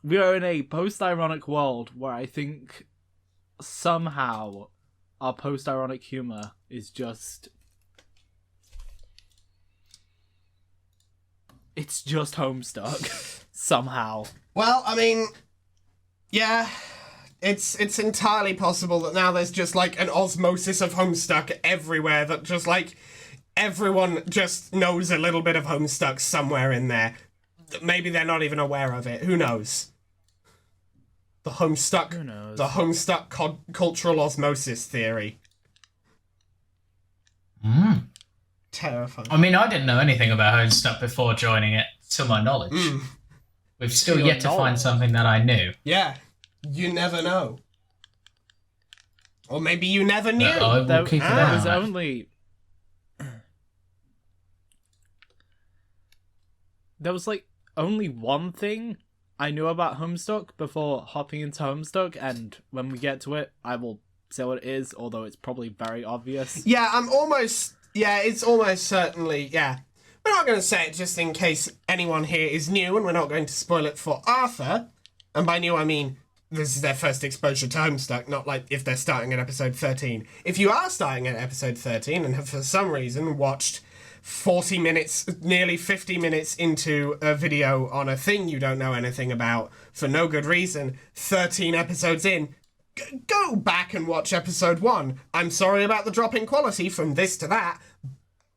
We are in a post-ironic world where I think somehow our post-ironic humor is just... It's just Homestuck. Somehow. Well, I mean, yeah, it's entirely possible that now there's just like an osmosis of Homestuck everywhere, that just like everyone just knows a little bit of Homestuck somewhere in there. Maybe they're not even aware of it. Who knows? The Homestuck, Who knows? the Homestuck cultural osmosis theory. Terrifying. I mean, I didn't know anything about Homestuck before joining it, to my knowledge. We've still yet to find something that I knew. Yeah, you never know. Or maybe you never knew. But I will keep it There was out. only... There was like only one thing I knew about Homestuck before hopping into Homestuck, and when we get to it, I will say what it is, although it's probably very obvious. Yeah, it's almost certainly, yeah. We're not going to say it just in case anyone here is new, and we're not going to spoil it for Arthur. And by new, I mean this is their first exposure to Homestuck, not like if they're starting at episode 13. If you are starting at episode 13 and have for some reason watched 40 minutes, nearly 50 minutes into a video on a thing you don't know anything about for no good reason, 13 episodes in, go back and watch episode 1. I'm sorry about the drop in quality from this to that,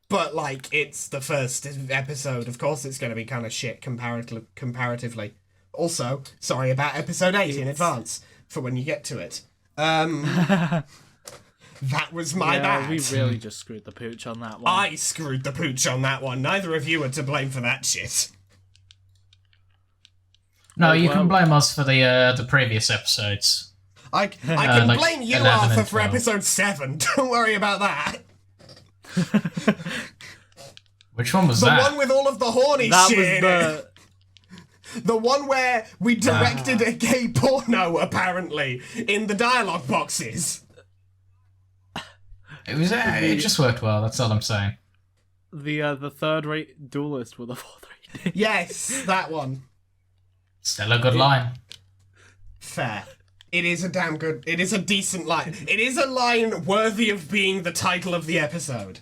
but like, it's the first episode. Of course it's going to be kind of shit comparatively. Also, sorry about episode 8 in advance for when you get to it. That was my bad. We really just screwed the pooch on that one. I screwed the pooch on that one. Neither of you are to blame for that shit. No, you can blame us for the previous episodes. I can like blame you, 11 and Arthur, for 12. episode 7. Don't worry about that. Which one was The that? one with all of the horny That shit. was The one where we directed a gay porno, apparently, in the dialogue boxes. It just worked well. That's all I'm saying. The third-rate duelist with a fourth-rate name. Yes, that one. Still a good line. Fair. It is a damn good... It is a decent line. It is a line worthy of being the title of the episode.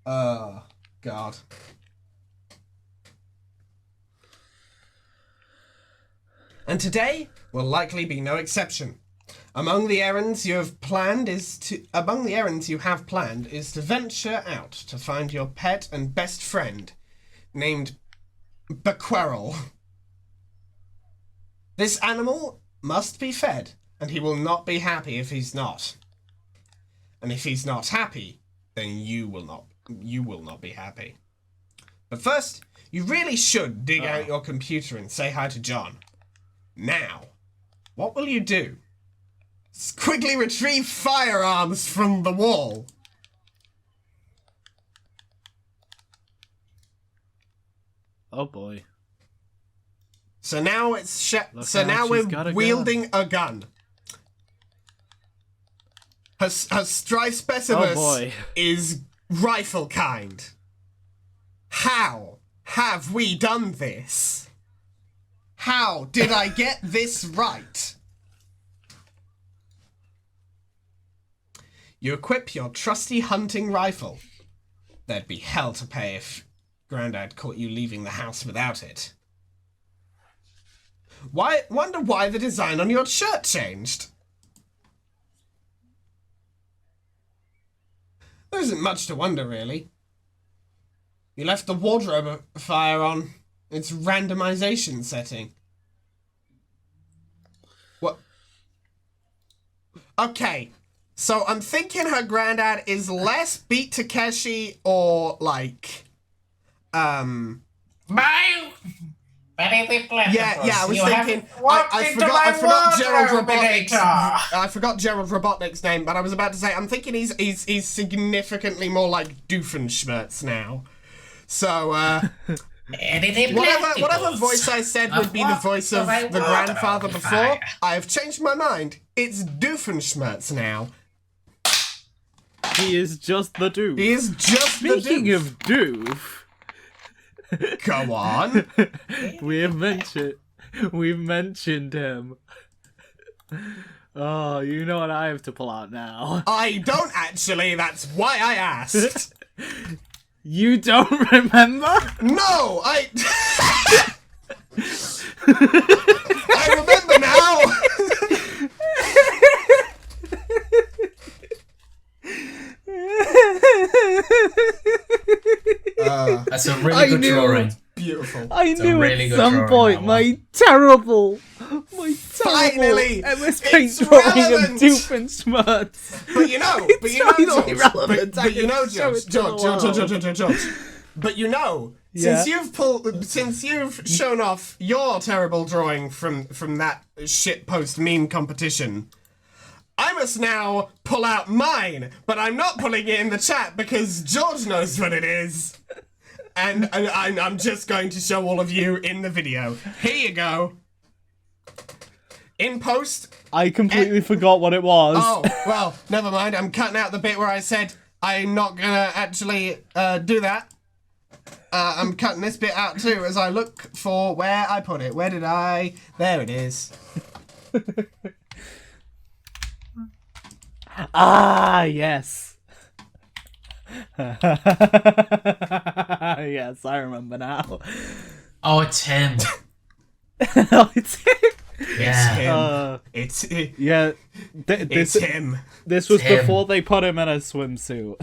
Oh, God. And today will likely be no exception. Among the errands you have planned is to venture out to find your pet and best friend, named Bequerel. This animal must be fed, and he will not be happy if he's not. And if he's not happy, then you will not be happy. But first, you really should dig out your computer and say hi to John. Now, what will you do? Quickly retrieve firearms from the wall. Oh boy. So now it's now we're wielding a gun. Her strife specimen is rifle kind. How have we done this? How did I get this right? You equip your trusty hunting rifle. There'd be hell to pay if Grandad caught you leaving the house without it. Wonder why the design on your shirt changed. There isn't much to wonder, really. You left the wardrobe fire on its randomization setting. What? Okay, so I'm thinking her granddad is less Beat Takeshi or like, I was thinking. I forgot Gerald Robotnik's. I forgot Gerald Robotnik's name, but I was about to say I'm thinking he's significantly more like Doofenshmirtz now. So whatever voice I said would be the voice of the grandfather before, I have changed my mind. It's Doofenshmirtz now. He is just the doof. He is just the doof. Speaking of doof. Go on. We've mentioned him. Oh, you know what I have to pull out now. I don't actually, that's why I asked. You don't remember? No, I remember now. That's a really good drawing. Beautiful. I knew really at some drawing, point my terrible Finally, MS Paint it's drawing relevant. of Doofenshmirtz. But you know, George. But you know, since you've shown off your terrible drawing from that shitpost meme competition, I must now pull out mine, but I'm not pulling it in the chat because George knows what it is. And I'm just going to show all of you in the video. Here you go. In post. I completely forgot what it was. Oh, well, never mind. I'm cutting out the bit where I said I'm not gonna actually do that. I'm cutting this bit out too as I look for where I put it. Where did I? There it is. Ah, yes. Yes, I remember now. Oh, it's him. Oh, it's him. Yeah. It's him. Yeah. It's him. This was him. before they put him in a swimsuit.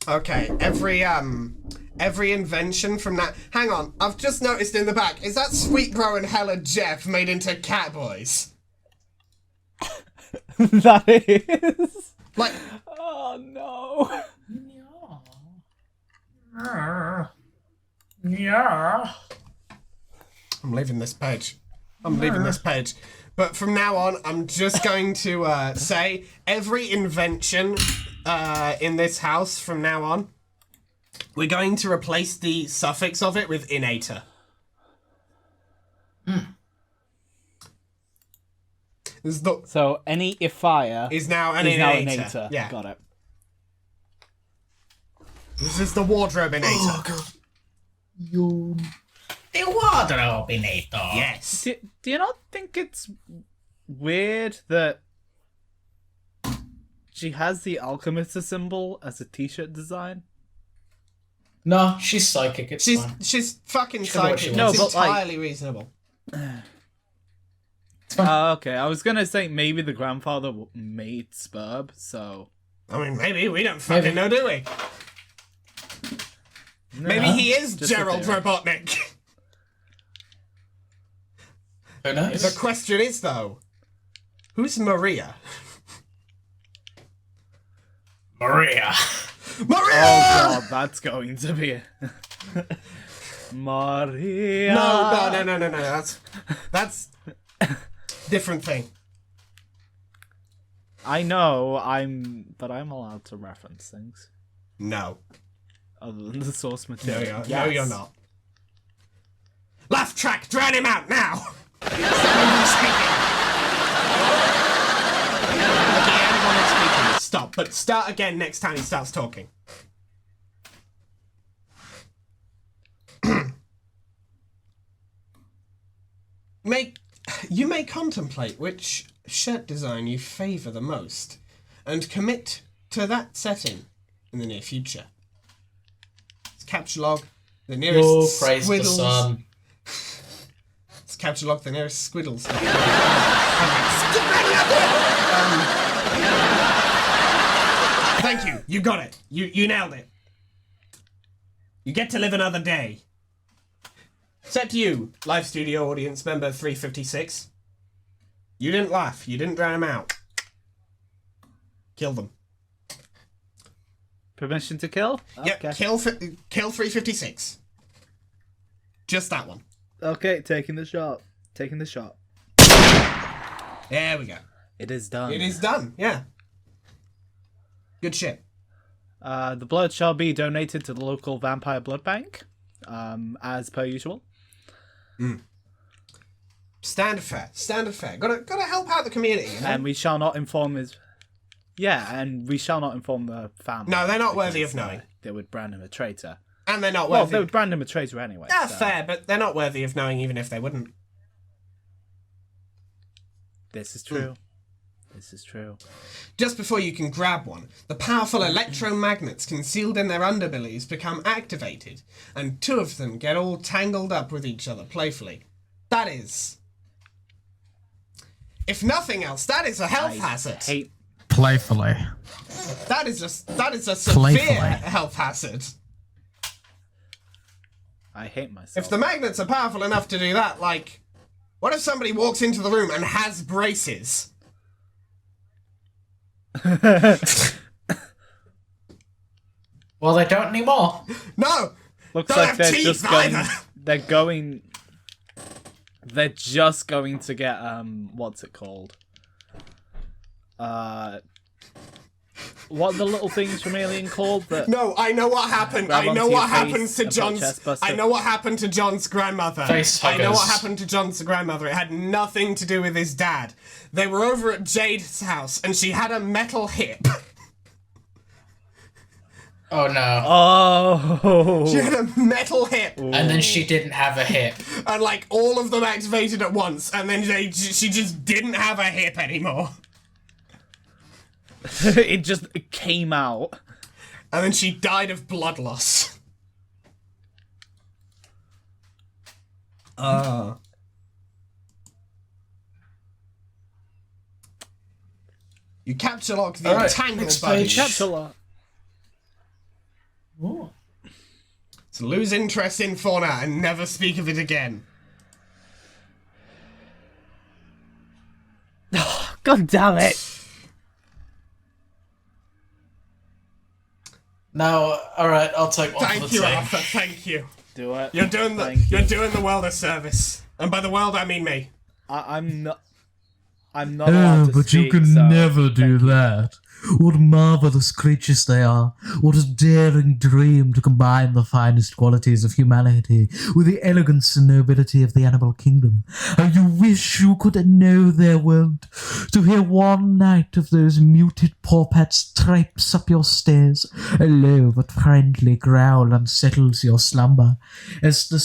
Okay, every invention from that. Hang on, I've just noticed in the back. Is that Sweetbro and Hella Jeff made into Catboys? That is. Like. Oh no. Yeah. I'm leaving this page. But from now on, I'm just going to say every invention in this house from now on, we're going to replace the suffix of it with inator. So any Ifire is now an is now innator. innator. Yeah. Got it. This is the wardrobe innator. Oh god. The wardrobeinator. Yes. Do you not think it's weird that she has the alchemist symbol as a t-shirt design? No, she's psychic. It's fine. She's fucking She can do what psychic. she No, It's but, like- entirely reasonable. It's fine. Okay, I was gonna say maybe the grandfather made Spurb, so I mean, maybe we don't fucking know, do we? Maybe he is Just a Gerald theory. Robotnik. Who knows? The question is, though, who's Maria? Maria. Maria! Oh god, that's going to be Maria. No. That's different thing. I know, but I'm allowed to reference things No. other than the source No, material. no, you're not. Laugh track, drown him out now! Someone speaking. Okay, anyone that's speaking, stop. But start again next time he starts talking. You may contemplate which shirt design you favour the most, and commit to that setting in the near future. It's capture log, the nearest Oh, praise the squiddles. sun. It's capture log, the nearest squiddles. Thank you. You got it. You nailed it. You get to live another day. Except you, live studio audience member 356. You didn't laugh. You didn't drown him out. Kill them. Permission to kill? Yep. Okay. Kill 356. Just that one. Okay, taking the shot. Taking the shot. There we go. It is done. It is done. Yeah. Good shit. The blood shall be donated to the local vampire blood bank, as per usual. Standard fare. Standard fare. Gotta help out the community. You know? And we shall not inform his... Yeah, and we shall not inform the family. No, they're not worthy because, of knowing. They would brand him a traitor. And they're not Well, worthy. they would brand him a traitor anyway. Yeah, so fair, but they're not worthy of knowing even if they wouldn't. This is true. This is true. Just before you can grab one, the powerful electromagnets concealed in their underbellies become activated, and two of them get all tangled up with each other playfully. That is... If nothing else, that is a health hazard. Hate... Playfully. That is a severe Playfully. health hazard. I hate myself. If the magnets are powerful enough to do that, like... What if somebody walks into the room and has braces? Well, they don't anymore. No! Looks Don't like have they're teeth just going... either. They're just going to get, what's it called? What are the little things from Alien called? That... No, I know what happened. Grab I know onto your what face happens to and put John's. chest buster. I know what happened to John's grandmother. Face I know what huggers. happened to John's grandmother. It had nothing to do with his dad. They were over at Jade's house, and she had a metal hip. Oh no. Oh! She had a metal hip, And then she didn't have a hip. and like all of them activated at once, and then she just didn't have a hip anymore. It just came out. And then she died of blood loss. You capture lock the Alright, entangled next body. page. Capsula. Ooh. So lose interest in fauna and never speak of it again. God damn it! No, alright, I'll take one for Thank the you, team. Arthur. Thank you. Do it. You're doing the Thank you. you're doing the world a service, and by the world I mean me. I'm not. I'm not allowed to but you speak, can so never do thank you. that. What marvelous creatures they are. What a daring dream to combine the finest qualities of humanity with the elegance and nobility of the animal kingdom. How you wish you could know their world. To hear one night of those muted paw pets traipse up your stairs, a low but friendly growl unsettles your slumber. As the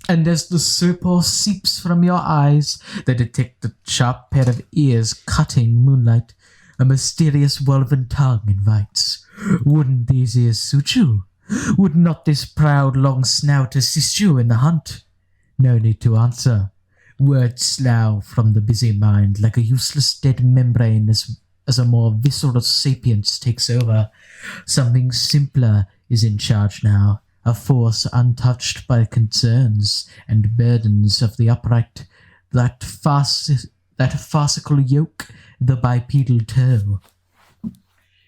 And as the sopor seeps from your eyes, they detect a sharp pair of ears cutting moonlight. A mysterious woven tongue invites. Wouldn't these ears suit you? Would not this proud long snout assist you in the hunt? No need to answer. Words slough from the busy mind like a useless dead membrane as a more visceral sapience takes over. Something simpler is in charge now. A force untouched by concerns and burdens of the upright, that farcical yoke, the bipedal toe.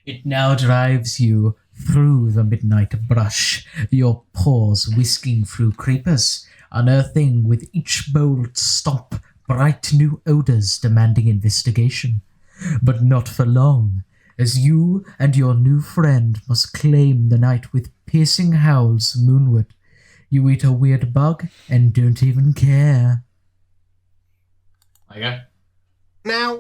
It now drives you through the midnight brush, your paws whisking through creepers, unearthing with each bold stomp bright new odors demanding investigation. But not for long, as you and your new friend must claim the night with piercing howls moonward. You eat a weird bug and don't even care. There you go. Now,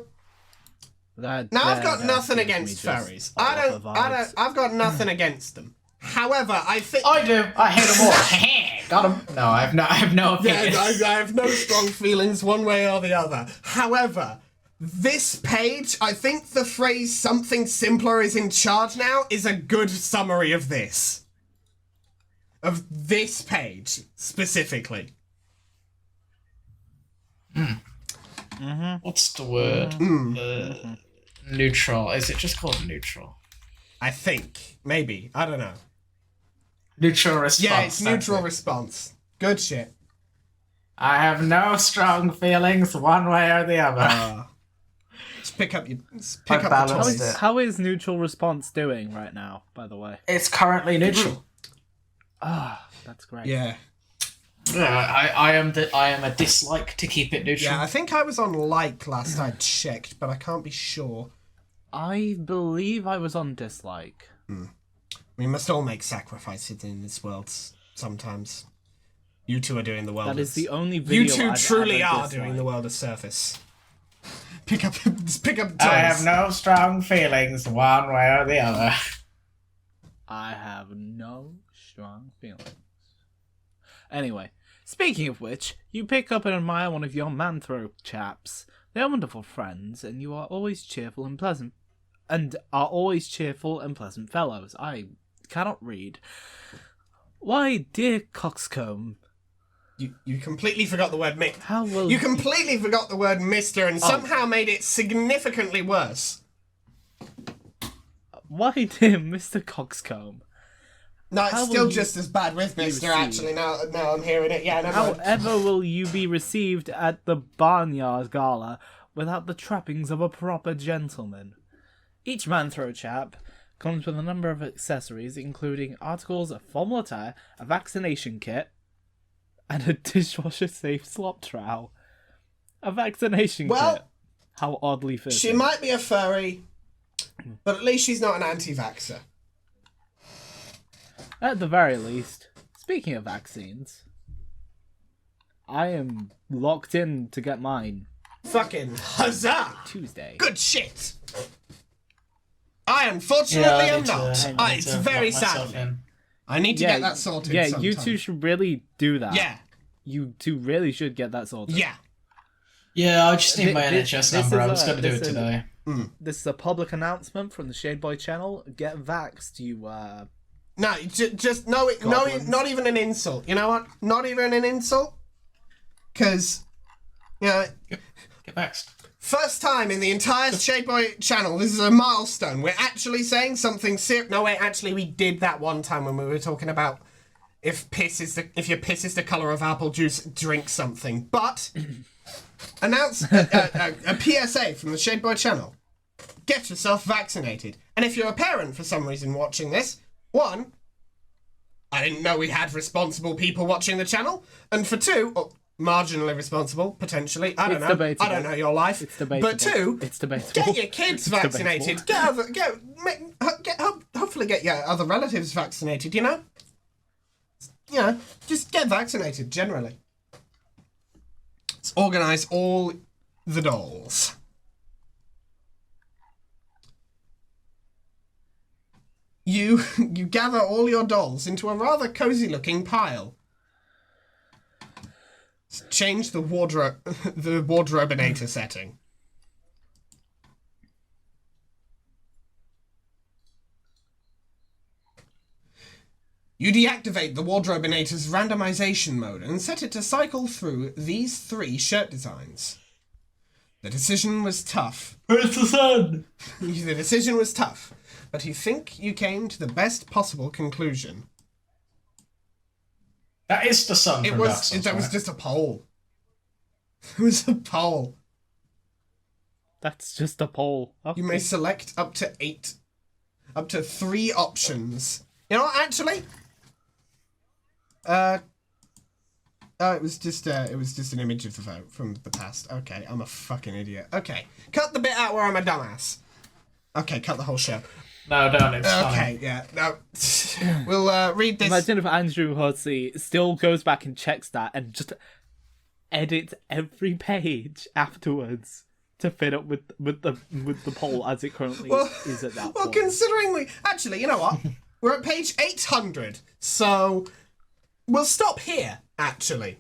That I've got that nothing gives me against just furries. a lot of vibes. I've got nothing against them. However, I think I do. I hate them all. Got him. No, I have no opinion. yeah, I have no strong feelings one way or the other. However, this page, I think the phrase "something simpler is in charge now" is a good summary of this. Of this page specifically. What's the word? Neutral. Is it just called neutral? I think maybe I don't know. Neutral response. Yeah, it's neutral that's it. response. Good shit. I have no strong feelings one way or the other. Just pick up the balanced toys. it. How is neutral response doing right now, by the way? It's currently neutral. Ah, that's great. Yeah. I am a dislike to keep it neutral. Yeah, I think I was on like last I checked, but I can't be sure. I believe I was on dislike. We must all make sacrifices in this world sometimes. You two are doing the world. That is the only video You two I've truly ever are disliked. doing the world a service. Pick up toys. I have no strong feelings one way or the other. I have no strong feelings. Anyway, speaking of which, you pick up and admire one of your manthrope chaps. They are wonderful friends, and you are always cheerful and pleasant. And are always cheerful and pleasant fellows. I cannot read. Why, dear coxcomb, You completely forgot the word Mick. how will You completely forgot the word Mister and somehow made it significantly worse. Why, dear Mr. Coxcomb? No, it's How still will you just as bad with Mister. received? Actually, now I'm hearing it. Yeah, never mind. However will you be received at the Barnyard Gala without the trappings of a proper gentleman? Each manthrow chap comes with a number of accessories, including articles of formal attire, a vaccination kit, and a dishwasher-safe slop trowel. A vaccination Well, kit. How oddly fitting. She might be a furry, but at least she's not an anti-vaxxer. At the very least, speaking of vaccines, I am locked in to get mine Fucking huzzah! Tuesday. Good shit. I unfortunately am not. It's very sad. I need to get that sorted. Yeah, sometime. you two should really do that. Yeah, You two really should get that sorted. yeah. Yeah, I just need my This NHS is number. I was a- going to do this it is- today. This is a public announcement from the Shade Boy channel. Get vaxxed, you No, just no, Goblins. not even an insult. You know what? Not even an insult. Because, you know, Get vaxxed. first time in the entire Shade Boy channel, this is a milestone. We're actually saying something serious. No, wait, actually, we did that one time when we were talking about if your piss is the color of apple juice, drink something. But announce a PSA from the Shade Boy channel. Get yourself vaccinated. And if you're a parent for some reason watching this, one, I didn't know we had responsible people watching the channel. And for two, marginally responsible, potentially. I don't It's know. debatable. I don't know your life. It's debatable. But 2, It's debatable. get your kids It's vaccinated. Hopefully get your other relatives vaccinated, you know? You know, just get vaccinated, generally. Let's organise all the dolls. You gather all your dolls into a rather cozy-looking pile. Change the wardrobeinator setting. You deactivate the wardrobeinator's randomization mode and set it to cycle through these 3 shirt designs. The decision was tough. Where's the sun? The decision was tough, but you think you came to the best possible conclusion. That is the sun. It from Dark Souls, that was right? just a poll. It was a poll. That's just a poll. Okay. You may select up to 3 options. You know what, actually? It was just an image of the vote from the past. Okay, I'm a fucking idiot. Okay, cut the bit out where I'm a dumbass. Okay, cut the whole show. No, don't. It's Okay, fine. yeah, no. We'll read this. Imagine if Andrew Hussey still goes back and checks that and just edits every page afterwards to fit up with the poll as it currently is at that Well, point. considering actually, you know what? We're at page 800, so we'll stop here, actually.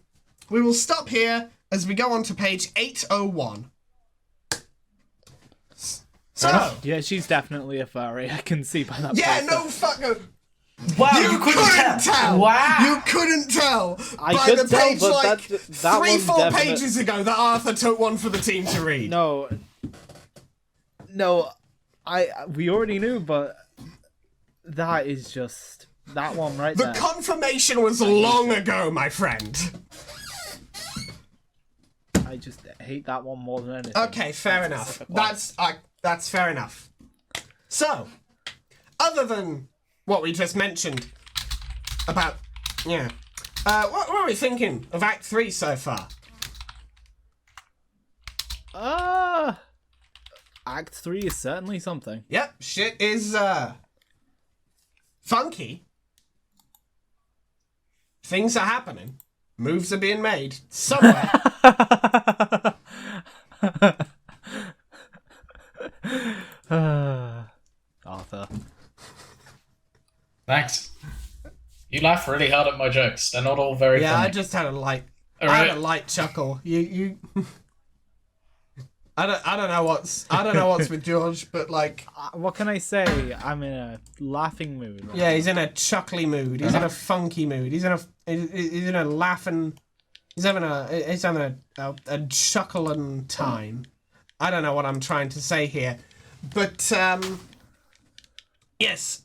We will stop here as we go on to page 801. So, Yeah, she's definitely a furry. I can see by that. yeah, poster. no fuck. Wow, You couldn't tell. Wow. You couldn't tell I by could the tell, page but like that 3-4 one's pages ago that Arthur took one for the team to read. No, we already knew, but that is just that one right The there. confirmation was long ago, my friend. I just hate that one more than anything. Okay, fair enough. That's fair enough. So, other than what we just mentioned about, what are we thinking of Act 3 so far? Act 3 is certainly something. Yep, shit is funky. Things are happening. Moves are being made somewhere. Arthur. Thanks. You laugh really hard at my jokes. They're not all very Yeah, I funny. just had a light. All I right. had a light chuckle. You. I don't know what's with George, but like, What can I say? I'm in a laughing mood. Right? yeah, he's in a chuckly mood. He's in a funky mood. He's in a laughing. He's having a chuckling time. I don't know what I'm trying to say here, but yes,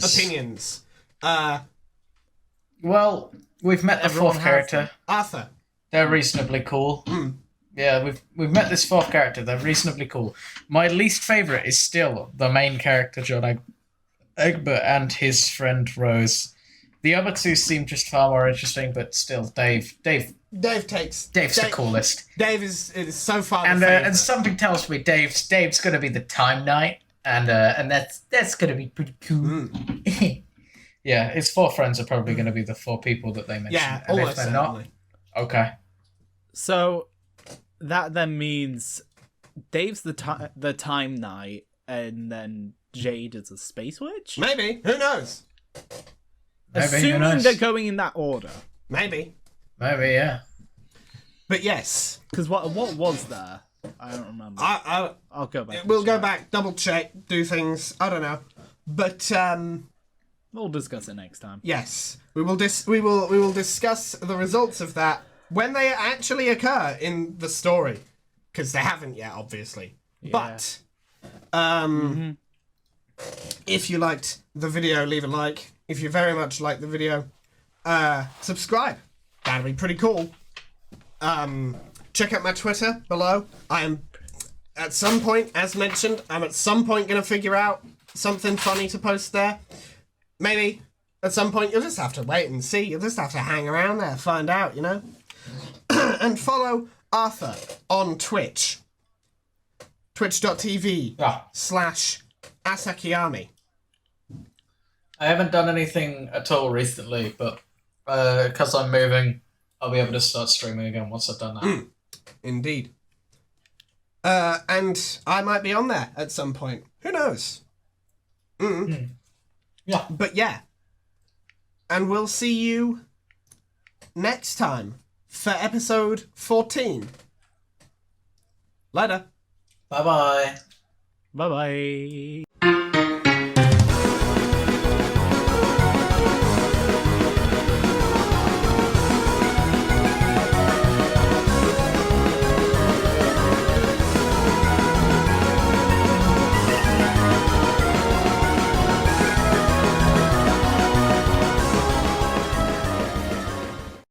opinions. Well, we've met the Everyone fourth has character. Arthur. They're reasonably cool. Yeah, we've met this fourth character. They're reasonably cool. My least favorite is still the main character, John Egbert, and his friend Rose. The other two seem just far more interesting, but still, Dave's Dave's the coolest. Dave is so far. And the favourite. and something tells me Dave's gonna be the Time Knight, and that's gonna be pretty cool. Yeah, his 4 friends are probably gonna be the 4 people that they mentioned. Yeah, and almost if they're certainly. not, okay. So that then means Dave's the time knight, and then Jade is a space witch. Maybe. Who knows? Maybe, who Assuming knows? they're going in that order. Maybe. Maybe, yeah. But yes, Because what was there? I don't remember. I'll go back. we'll and go check. back, double check, do things. I don't know, but We'll discuss it next time. yes, we will discuss the results of that when they actually occur in the story, because they haven't yet, obviously. Yeah. But if you liked the video, leave a like. If you very much like the video, subscribe. That'd be pretty cool. Check out my Twitter below. I am, at some point, as mentioned, I'm at some point going to figure out something funny to post there. Maybe. At some point, you'll just have to wait and see. You'll just have to hang around there, find out, you know? And follow Arthur on Twitch. Twitch.tv Yeah. /Asakiyami. I haven't done anything at all recently, but because I'm moving, I'll be able to start streaming again once I've done that. Indeed. And I might be on there at some point. Who knows? Yeah. But yeah. And we'll see you next time for episode 14. Later. Bye-bye. Bye bye.